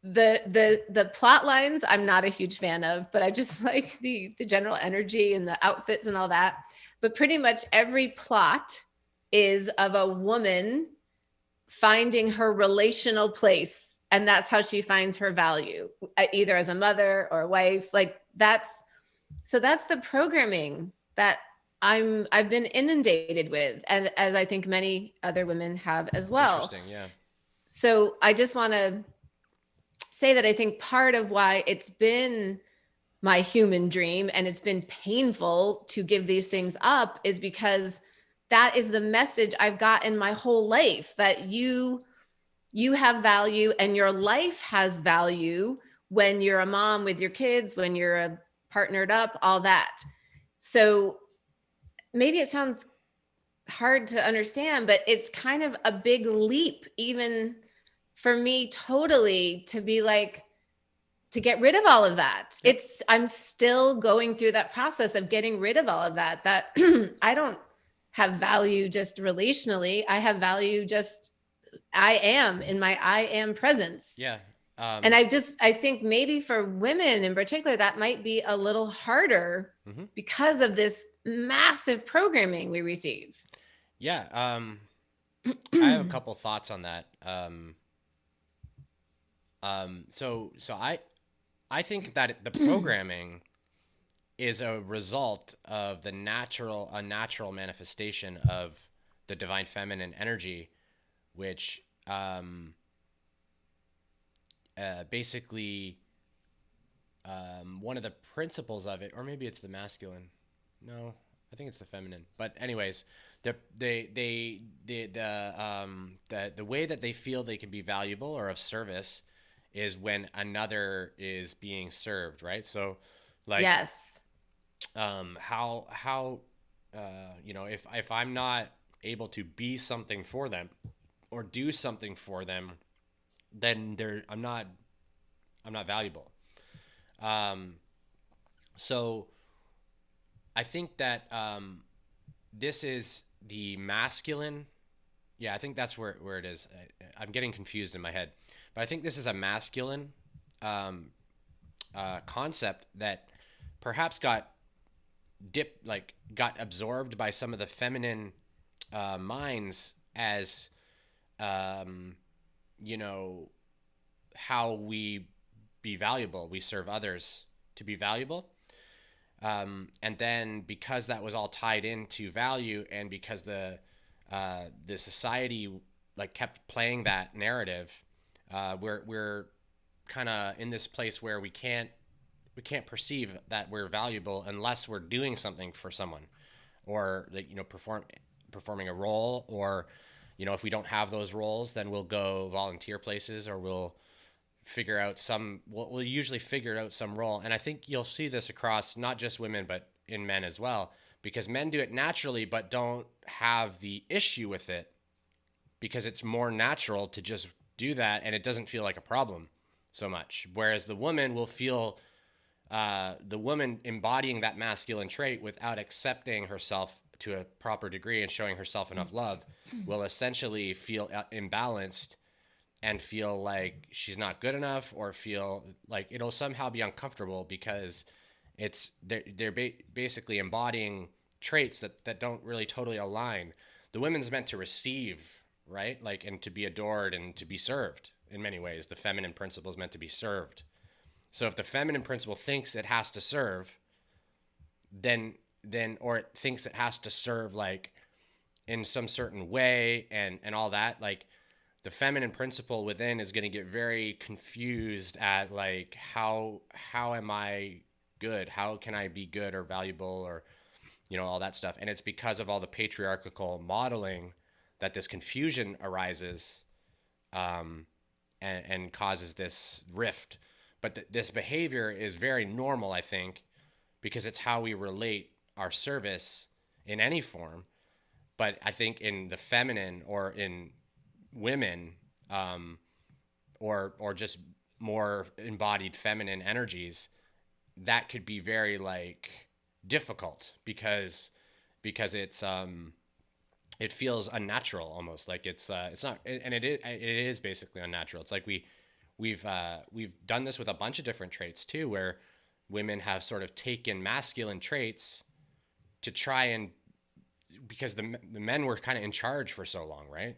The plot lines I'm not a huge fan of, but I just like the general energy and the outfits and all that. But pretty much every plot is of a woman finding her relational place, and that's how she finds her value, either as a mother or a wife. Like that's the programming that I've been inundated with, and as I think many other women have as well. Interesting. Yeah. So I just want to say that I think part of why it's been my human dream and it's been painful to give these things up is because that is the message I've got in my whole life, that you have value and your life has value when you're a mom with your kids, when you're a partnered up, all that. So maybe it sounds hard to understand, but it's kind of a big leap, even for me, totally, to be like, to get rid of all of that. Yep. I'm still going through that process of getting rid of all of that, that I don't have value just relationally. I have value just I am in my I am presence. Yeah. And I think maybe for women in particular, that might be a little harder because of this massive programming we receive. Yeah. I have a couple thoughts on that. I think that the programming is a result of a natural manifestation of the divine feminine energy, which basically one of the principles of it, or maybe it's the masculine. No, I think it's the feminine. But anyways, the way that they feel they can be valuable or of service is when another is being served, right? So, like, Yes. how if I'm not able to be something for them or do something for them, then I'm not valuable. So I think that this is the masculine. Yeah, I think that's where it is. I'm getting confused in my head, but I think this is a masculine concept that perhaps got absorbed by some of the feminine minds as you know, how we be valuable. We serve others to be valuable. And then because that was all tied into value, and because the society like kept playing that narrative, we're kind of in this place where we can't perceive that we're valuable unless we're doing something for someone, or like, performing a role, or if we don't have those roles, then we'll go volunteer places, or we'll usually figure out some role. And I think you'll see this across not just women, but in men as well, because men do it naturally, but don't have the issue with it because it's more natural to just do that. And it doesn't feel like a problem so much. Whereas the woman will feel, the woman embodying that masculine trait without accepting herself to a proper degree and showing herself enough love will essentially feel imbalanced and feel like she's not good enough, or feel like it'll somehow be uncomfortable because they're basically embodying traits that don't really totally align. The women's meant to receive, right? Like, and to be adored and to be served in many ways. The feminine principle is meant to be served. So if the feminine principle thinks it has to serve, then or it thinks it has to serve like in some certain way and all that, like, the feminine principle within is going to get very confused at like, how am I good? How can I be good or valuable, or all that stuff. And it's because of all the patriarchal modeling that this confusion arises, and causes this rift. But this behavior is very normal, I think, because it's how we relate our service in any form. But I think in the feminine, or in women, or just more embodied feminine energies, that could be very like difficult because it's it feels unnatural, almost like it's not, and it is basically unnatural. It's like we've done this with a bunch of different traits too, where women have sort of taken masculine traits to try and, because the men were kind of in charge for so long, right?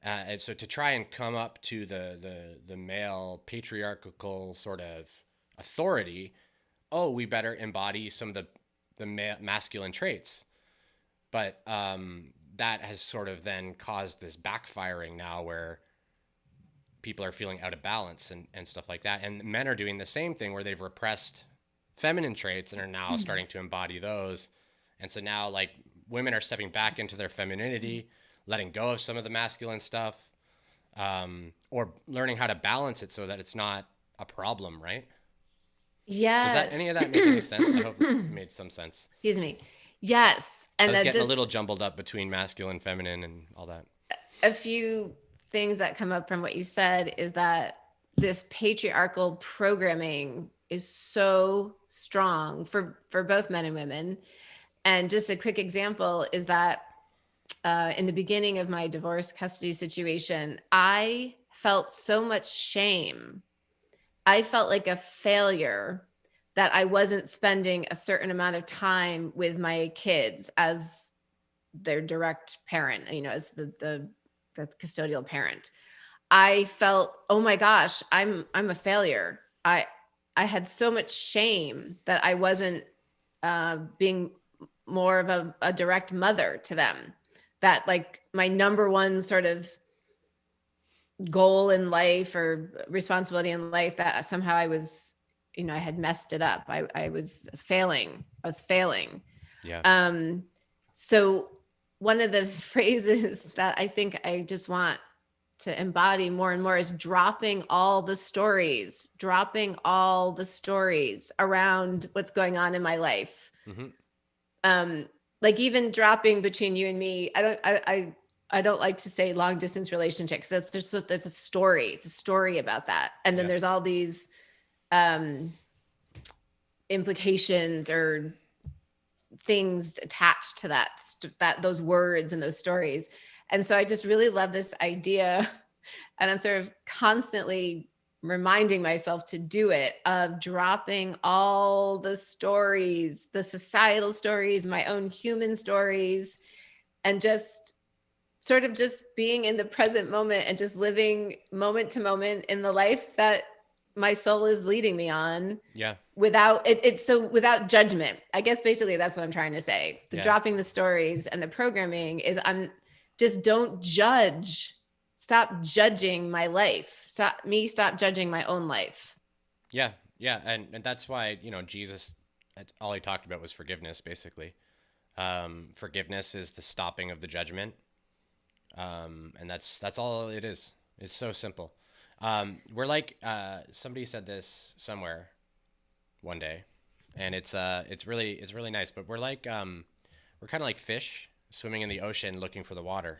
And so to try and come up to the male patriarchal sort of authority, we better embody some of the masculine traits. But that has sort of then caused this backfiring now, where people are feeling out of balance and stuff like that. And men are doing the same thing, where they've repressed feminine traits and are now starting to embody those. And so now, like, women are stepping back into their femininity, letting go of some of the masculine stuff, or learning how to balance it so that it's not a problem, right? Yes. Does any of that make any sense? I hope it made some sense. Excuse me. Yes. And I was getting a little jumbled up between masculine, feminine, and all that. A few things that come up from what you said is that this patriarchal programming is so strong for both men and women. And just a quick example is that in the beginning of my divorce custody situation, I felt so much shame I felt like a failure that I wasn't spending a certain amount of time with my kids as their direct parent, as the custodial parent. I felt, oh my gosh, I'm a failure. I had so much shame that I wasn't being more of a direct mother to them. That like my number one sort of goal in life or responsibility in life, that somehow I was, I had messed it up. I was failing. I was failing. Yeah. So one of the phrases that I think I just want to embody more and more is dropping all the stories around what's going on in my life. Mm-hmm. Like even dropping between you and me. I don't like to say long distance relationships. There's a story. It's a story about that. And then there's all these implications or things attached to that those words and those stories. And so I just really love this idea, and I'm sort of constantly reminding myself to do it, of dropping all the stories, the societal stories, my own human stories, and just sort of just being in the present moment and just living moment to moment in the life that my soul is leading me on. Yeah. Without it, so without judgment. I guess basically that's what I'm trying to say. The dropping the stories and the programming is, I'm just, don't judge. Stop judging my life. Stop judging my own life. Yeah. Yeah. And that's why, Jesus, all he talked about was forgiveness, basically. Forgiveness is the stopping of the judgment. And that's all it is. It's so simple. We're like, somebody said this somewhere one day, and it's really nice, but we're like, we're kind of like fish swimming in the ocean looking for the water.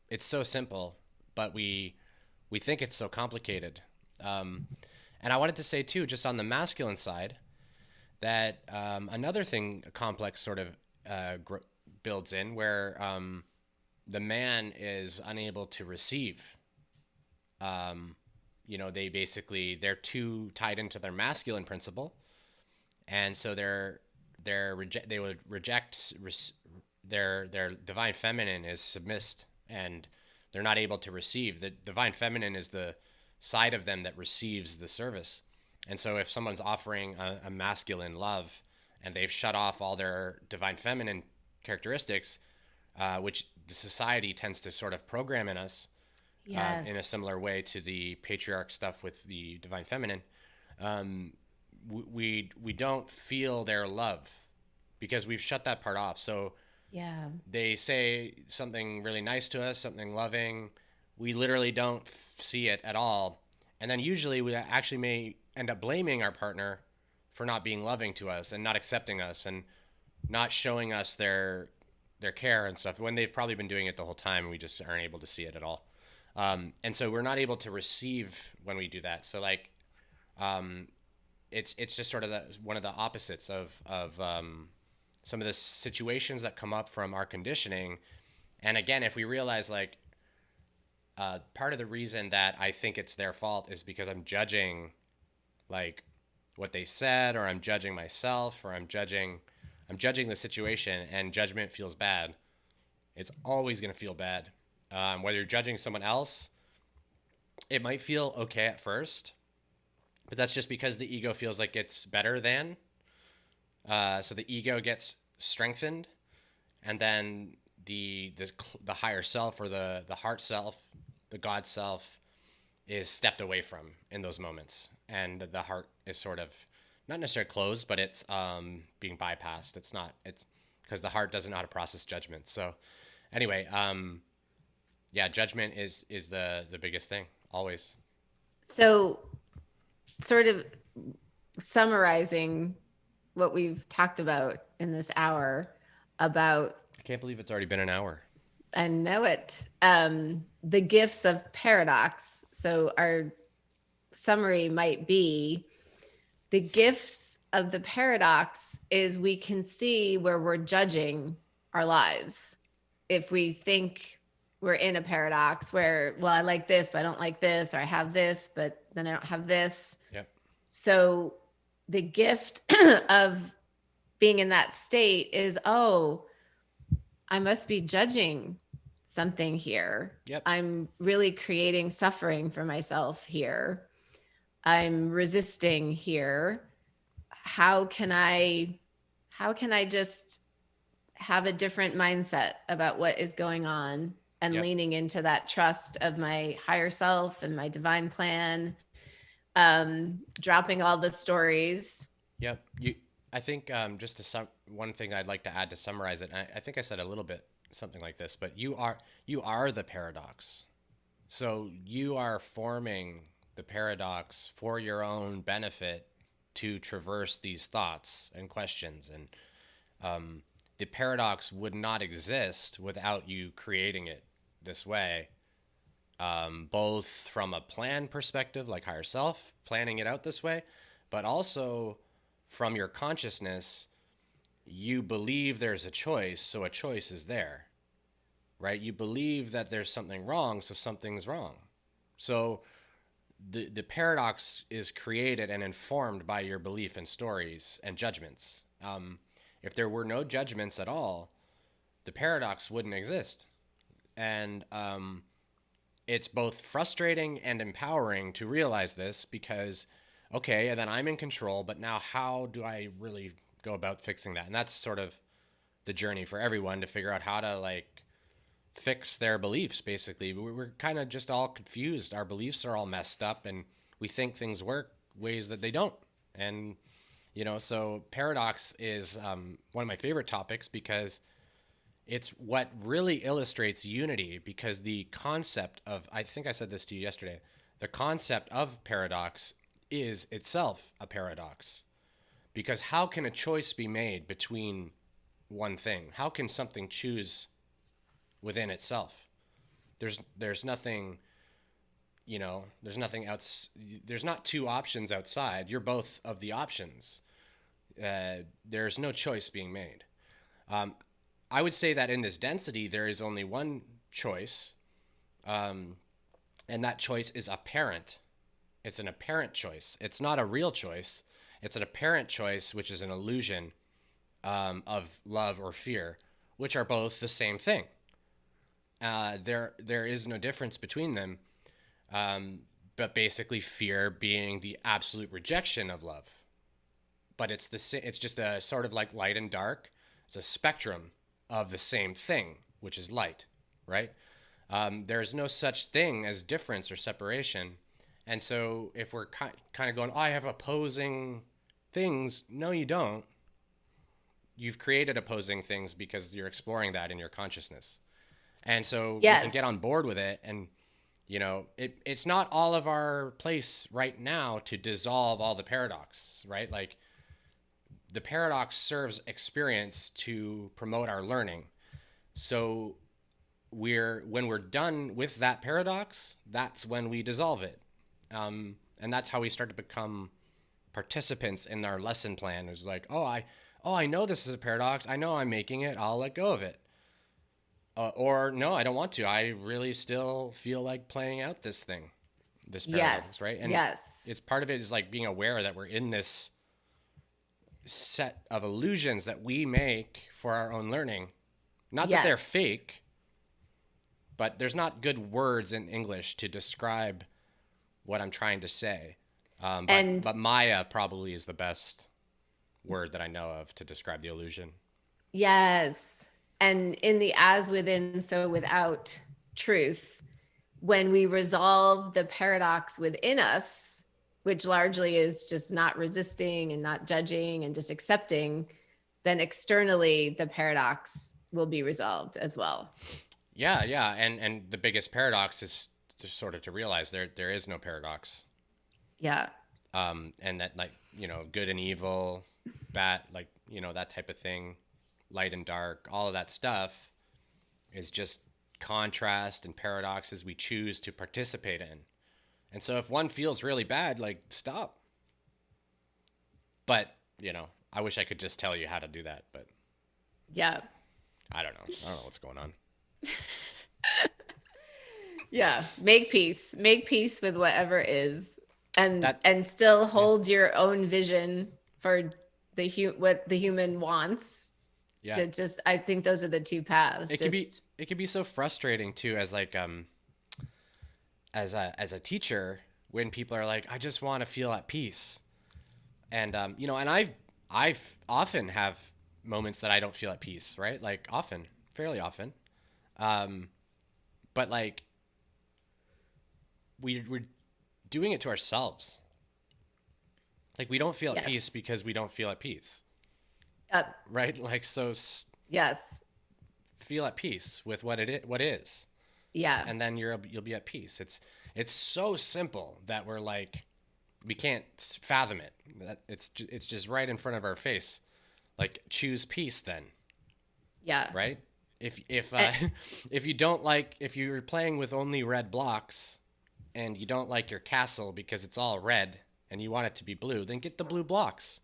It's so simple, but we think it's so complicated. And I wanted to say too, just on the masculine side, that another thing complex sort of builds in, where the man is unable to receive. They're too tied into their masculine principle, and so they would reject their divine feminine is submissed, and they're not able to receive. The divine feminine is the side of them that receives the service. And so if someone's offering a masculine love and they've shut off all their divine feminine characteristics, which the society tends to sort of program in us, yes, in a similar way to the patriarch stuff with the divine feminine, we don't feel their love because we've shut that part off. So yeah, they say something really nice to us, something loving, we literally don't see it at all. And then usually we actually may end up blaming our partner for not being loving to us and not accepting us and not showing us their care and stuff, when they've probably been doing it the whole time and we just aren't able to see it at all. And so we're not able to receive when we do that. So like, it's just sort of one of the opposites of some of the situations that come up from our conditioning. And again, if we realize like, part of the reason that I think it's their fault is because I'm judging like what they said, or I'm judging myself, or I'm judging the situation, and judgment feels bad. It's always going to feel bad. Whether you're judging someone else, it might feel okay at first, but that's just because the ego feels like it's better than. So the ego gets strengthened, and then the higher self, or the heart self, the God self, is stepped away from in those moments, and the heart is sort of not necessarily closed, but it's being bypassed. It's because the heart doesn't know how to process judgment. So anyway, judgment is the biggest thing always. So sort of summarizing what we've talked about in this hour about, I can't believe it's already been an hour. I know it. The gifts of paradox. So our summary might be, the gifts of the paradox is we can see where we're judging our lives. If we think we're in a paradox where, well, I like this, but I don't like this, or I have this, but then I don't have this. Yep. So the gift of being in that state is, oh, I must be judging something here. Yep. I'm really creating suffering for myself here. I'm resisting here. How can I just have a different mindset about what is going on and Yep. leaning into that trust of my higher self and my divine plan, dropping all the stories. Yep. I think just one thing I'd like to add to summarize it. I think I said a little bit something like this, but you are the paradox. So you are forming the paradox for your own benefit to traverse these thoughts and questions, and the paradox would not exist without you creating it this way, both from a plan perspective, like higher self, planning it out this way, but also from your consciousness, you believe there's a choice, so a choice is there, right? You believe that there's something wrong, so something's wrong. So the paradox is created and informed by your belief in stories and judgments. If there were no judgments at all, the paradox wouldn't exist. And it's both frustrating and empowering to realize this because, okay, and then I'm in control, but now how do I really go about fixing that? And that's sort of the journey for everyone, to figure out how to like fix their beliefs. Basically, we're kind of just all confused. Our beliefs are all messed up, and we think things work ways that they don't. And so paradox is one of my favorite topics because it's what really illustrates unity. Because the concept of, I think I said this to you yesterday, the concept of paradox is itself a paradox. Because how can a choice be made between one thing? How can something choose within itself? There's nothing, there's nothing else. There's not two options outside. You're both of the options. There's no choice being made. I would say that in this density, there is only one choice, and that choice is apparent. It's an apparent choice. It's not a real choice. It's an apparent choice, which is an illusion of love or fear, which are both the same thing. There is no difference between them, but basically fear being the absolute rejection of love. But it's just a sort of like light and dark. It's a spectrum of the same thing, which is light, right? There is no such thing as difference or separation. And so if we're kind of going, oh, I have opposing things. No, you don't. You've created opposing things because you're exploring that in your consciousness. And so Yes. we can get on board with it. And, it's not all of our place right now to dissolve all the paradox, right? Like the paradox serves experience to promote our learning. So when we're done with that paradox, that's when we dissolve it. And that's how we start to become participants in our lesson plan. It's like, I know this is a paradox. I know I'm making it. I'll let go of it. Or no, I don't want to. I really still feel like playing out this paradox, Yes. right? And yes. it's part of it is like being aware that we're in this set of illusions that we make for our own learning. Not that they're Yes. fake, but there's not good words in English to describe what I'm trying to say. But Maya probably is the best word that I know of to describe the illusion. Yes. And in the as within, so without truth, when we resolve the paradox within us, which largely is just not resisting and not judging and just accepting, then externally the paradox will be resolved as well. Yeah. And the biggest paradox is just sort of to realize there is no paradox. Yeah. And that, like, good and evil, bad, like, that type of thing, light and dark, all of that stuff is just contrast and paradoxes we choose to participate in. And so if one feels really bad, like, stop. But, I wish I could just tell you how to do that, but Yeah. I don't know. I don't know what's going on. Yeah, make peace with whatever is, That and still yeah hold your own vision for what the human wants. yeah. To just, I think those are the two paths. It could be Just it could be so frustrating too, as like as a teacher, when people are like, I just want to feel at peace. And you know, and I've often have moments that I don't feel at peace, right? Like often, fairly often. Um, but like we're doing it to ourselves. Like we don't feel at peace yes, because we don't feel at peace, yep, right? Like so yes, feel at peace with what is, yeah, and then you'll be at peace. It's so simple that we're like we can't fathom it. That it's just right in front of our face. Like choose peace then, yeah. right? If And, if you don't like if you're playing with only red blocks and you don't like your castle because it's all red and you want it to be blue, then get the blue blocks.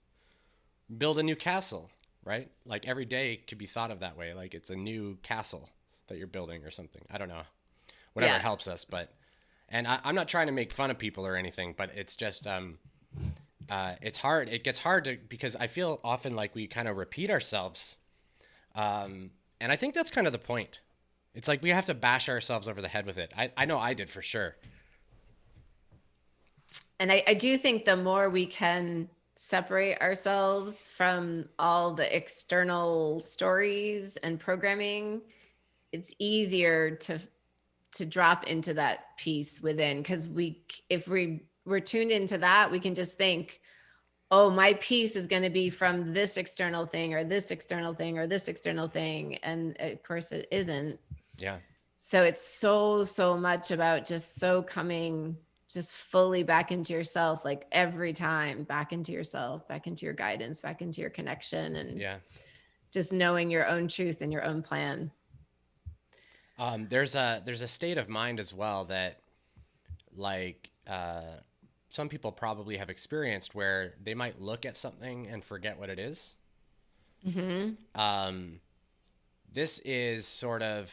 Build a new castle, right? Like every day could be thought of that way, like it's a new castle that you're building or something. I don't know. Whatever yeah, helps us, but and I'm not trying to make fun of people or anything, but it's just it's hard. It gets hard to because I feel often like we kind of repeat ourselves, and I think that's kind of the point. It's like we have to bash ourselves over the head with it. I know I did for sure. and I do think the more we can separate ourselves from all the external stories and programming, it's easier to drop into that peace within, because if we're tuned into that, we can just think, oh, my peace is going to be from this external thing or this external thing or this external thing, and of course it isn't. Yeah. So it's so much about just coming just fully back into yourself, like every time, back into yourself, back into your guidance, back into your connection, and Yeah. just knowing your own truth and your own plan. There's a state of mind as well that like some people probably have experienced where they might look at something and forget what it is. Mm-hmm. Um, this is sort of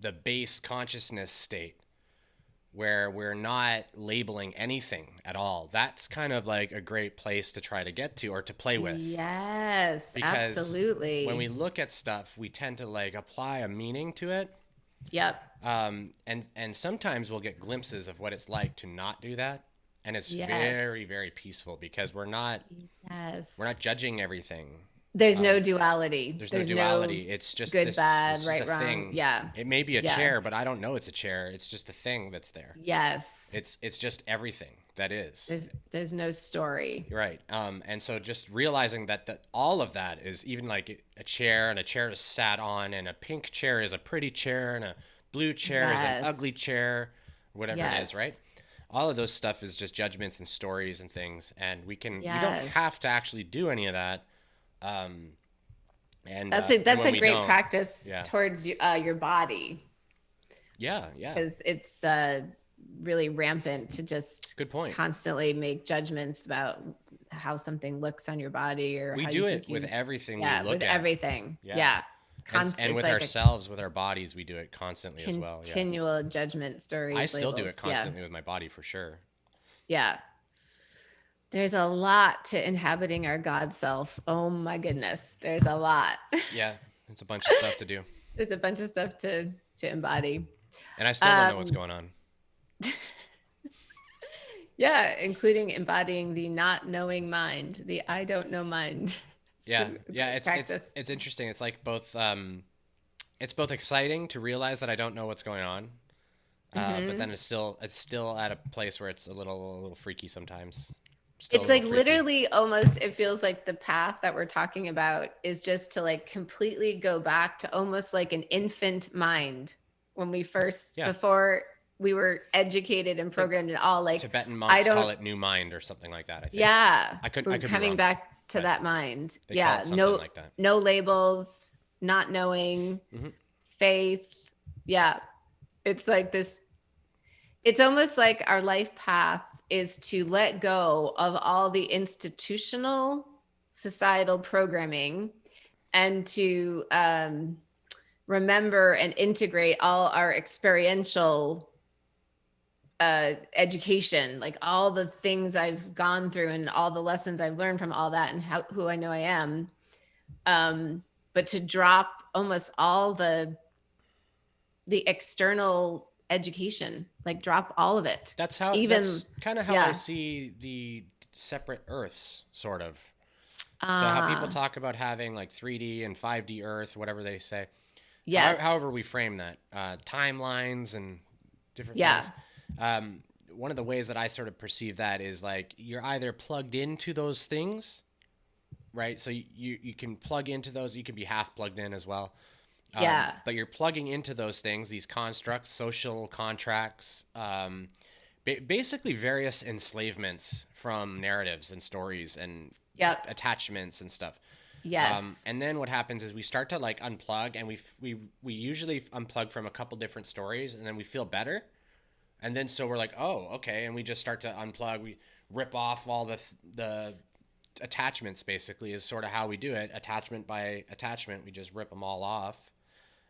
the base consciousness state where we're not labeling anything at all. That's kind of like a great place to try to get to or to play with. Yes, Because when we absolutely. look at stuff, we tend to like apply a meaning to it. Yep. And sometimes we'll get glimpses of what it's like to not do that. And it's very, Yes. very peaceful because we're not Yes. judging everything. There's no Um, duality. there's no There's no duality. It's just good, this. bad, It's just right, a wrong. thing. Yeah. It may be a Yeah. chair, but I don't know it's a chair. It's just a thing that's there. Yes. It's just everything that is. There's no story. Right. And so just realizing that all of that is even like a chair, and a chair is sat on, and a pink chair is a pretty chair, and a blue chair is an ugly Yes. chair, whatever it is, right? Yes. All of those stuff is just judgments and stories and things, and we don't Yes. have to actually do any of that. Um, and That's when a we great don't, practice yeah, towards your body, yeah, yeah, because it's really rampant to just good point. constantly make judgments about how something looks on your body or We how you do think it with you, everything we yeah, with look at. everything. Yeah. Yeah. And It's with like a ourselves, with our bodies, we do it constantly as well. Yeah. continual judgment, I stories, still do labels. it Yeah. constantly with my body for sure. Yeah. There's a lot to inhabiting our God self. Oh my goodness. There's a lot. Yeah, it's a bunch of stuff to do. There's a bunch of stuff to embody. And I still don't know what's Um, going on. yeah, including embodying the not knowing mind, the I don't know mind. It's Yeah. a Yeah, great practice. it's interesting. It's both exciting to realize that I don't know what's going on. But Hmm. then it's still at a place where it's a little freaky sometimes. Still a It's little like freaky. literally almost, it feels like the path that we're talking about is just to like completely go back to almost like an infant mind when we first, Yeah. before we were educated and I think programmed and all, like, Tibetan I monks call don't, it new mind or something like that, I think. yeah, I we're could be coming wrong, back to but that mind. they call Yeah. it something like that. No labels, not knowing, Hmm. faith. Yeah. It's like this, it's almost like our life path is to let go of all the institutional societal programming and to remember and integrate all our experiential education, like all the things I've gone through and all the lessons I've learned from all that and who I know I am. But to drop almost all the external education, like drop all of it. That's kind of how I see the separate Earths, sort of. So how people talk about having like 3D and 5D Earth, whatever they say. Yes. However we frame that, timelines and different things. One of the ways that I sort of perceive that is like you're either plugged into those things, right? So you can plug into those. You can be half plugged in as well. But you're plugging into those things, these constructs, social contracts, basically various enslavements from narratives and stories and attachments and stuff. Yes. And then what happens is we start to like unplug, and we usually unplug from a couple different stories, and then we feel better. And then so we're like, oh, okay, and we just start to unplug. We rip off all the attachments. Basically, is sort of how we do it. Attachment by attachment, we just rip them all off,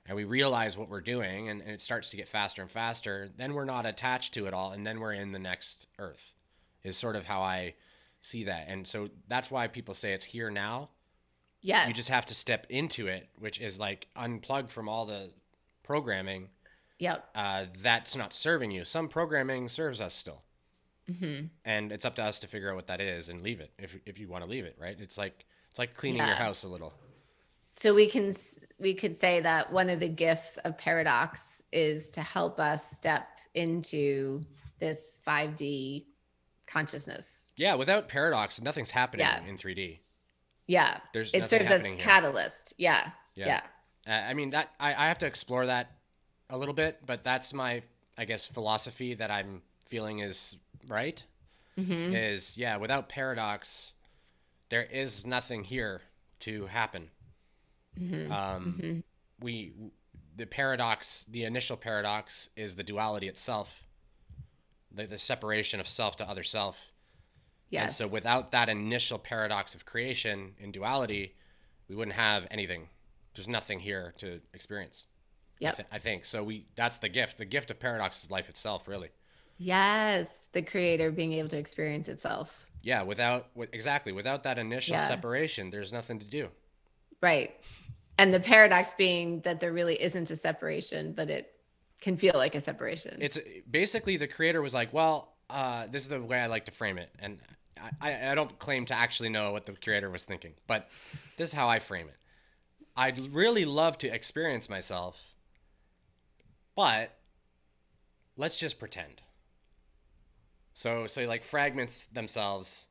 and we realize what we're doing, and it starts to get faster and faster. Then we're not attached to it all, and then we're in the next Earth. Is sort of how I see that, and so that's why people say it's here now. Yes. You just have to step into it, which is like unplug from all the programming. Yep. That's not serving you. Some programming serves us still. Mm-hmm. And it's up to us to figure out what that is and leave it if you want to leave it, right? It's like cleaning your house a little. So we could say that one of the gifts of paradox is to help us step into this 5D consciousness. Yeah, without paradox, nothing's happening in 3D. Yeah. It serves as catalyst. Yeah. I mean, that I have to explore that a little bit, but that's my, I guess, philosophy that I'm feeling is right. Mm-hmm. Is without paradox, there is nothing here to happen. Mm-hmm. The paradox, the initial paradox, is the duality itself, the separation of self to other self. Yes. And so without that initial paradox of creation in duality, we wouldn't have anything. There's nothing here to experience. Yep. I think so. That's the gift. The gift of paradox is life itself, really. Yes, the creator being able to experience itself. Yeah, without that initial separation, there's nothing to do. Right. And the paradox being that there really isn't a separation, but it can feel like a separation. It's basically the creator was like, well, this is the way I like to frame it. And I don't claim to actually know what the creator was thinking, but this is how I frame it. I'd really love to experience myself, but let's just pretend. So like fragments themselves,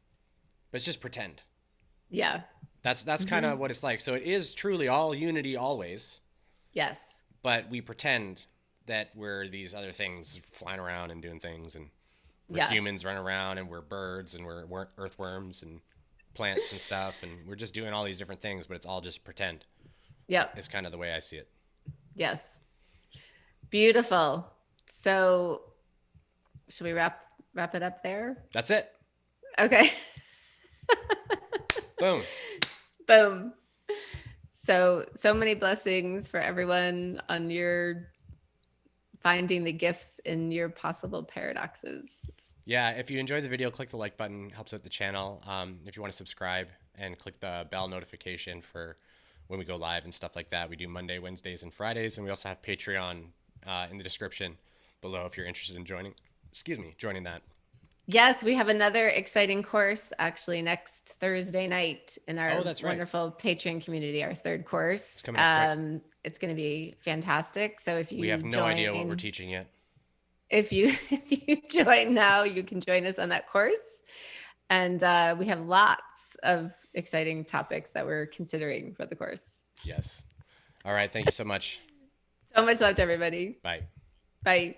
but it's just pretend. Yeah. That's kind of what it's like. So it is truly all unity always. Yes. But we pretend that we're these other things flying around and doing things, and we're humans running around, and we're birds, and we're earthworms and plants and stuff, and we're just doing all these different things, but it's all just pretend. Yeah. It's kind of the way I see it. Yes. Beautiful. So should we wrap it up there? That's it. Okay. Boom. Boom. So many blessings for everyone on your finding the gifts in your possible paradoxes. Yeah, if you enjoyed the video, click the like button. Helps out the channel. If you want to subscribe and click the bell notification for when we go live and stuff like that. We do Monday, Wednesdays, and Fridays, and we also have Patreon in the description below if you're interested in joining that. Yes, we have another exciting course actually next Thursday night in our wonderful Patreon community, our third course. It's coming up quick. It's going to be fantastic. So if you we have no idea what we're teaching yet. If you join now, you can join us on that course. And we have lots of exciting topics that we're considering for the course. Yes. All right. Thank you so much. So much love to everybody. Bye. Bye.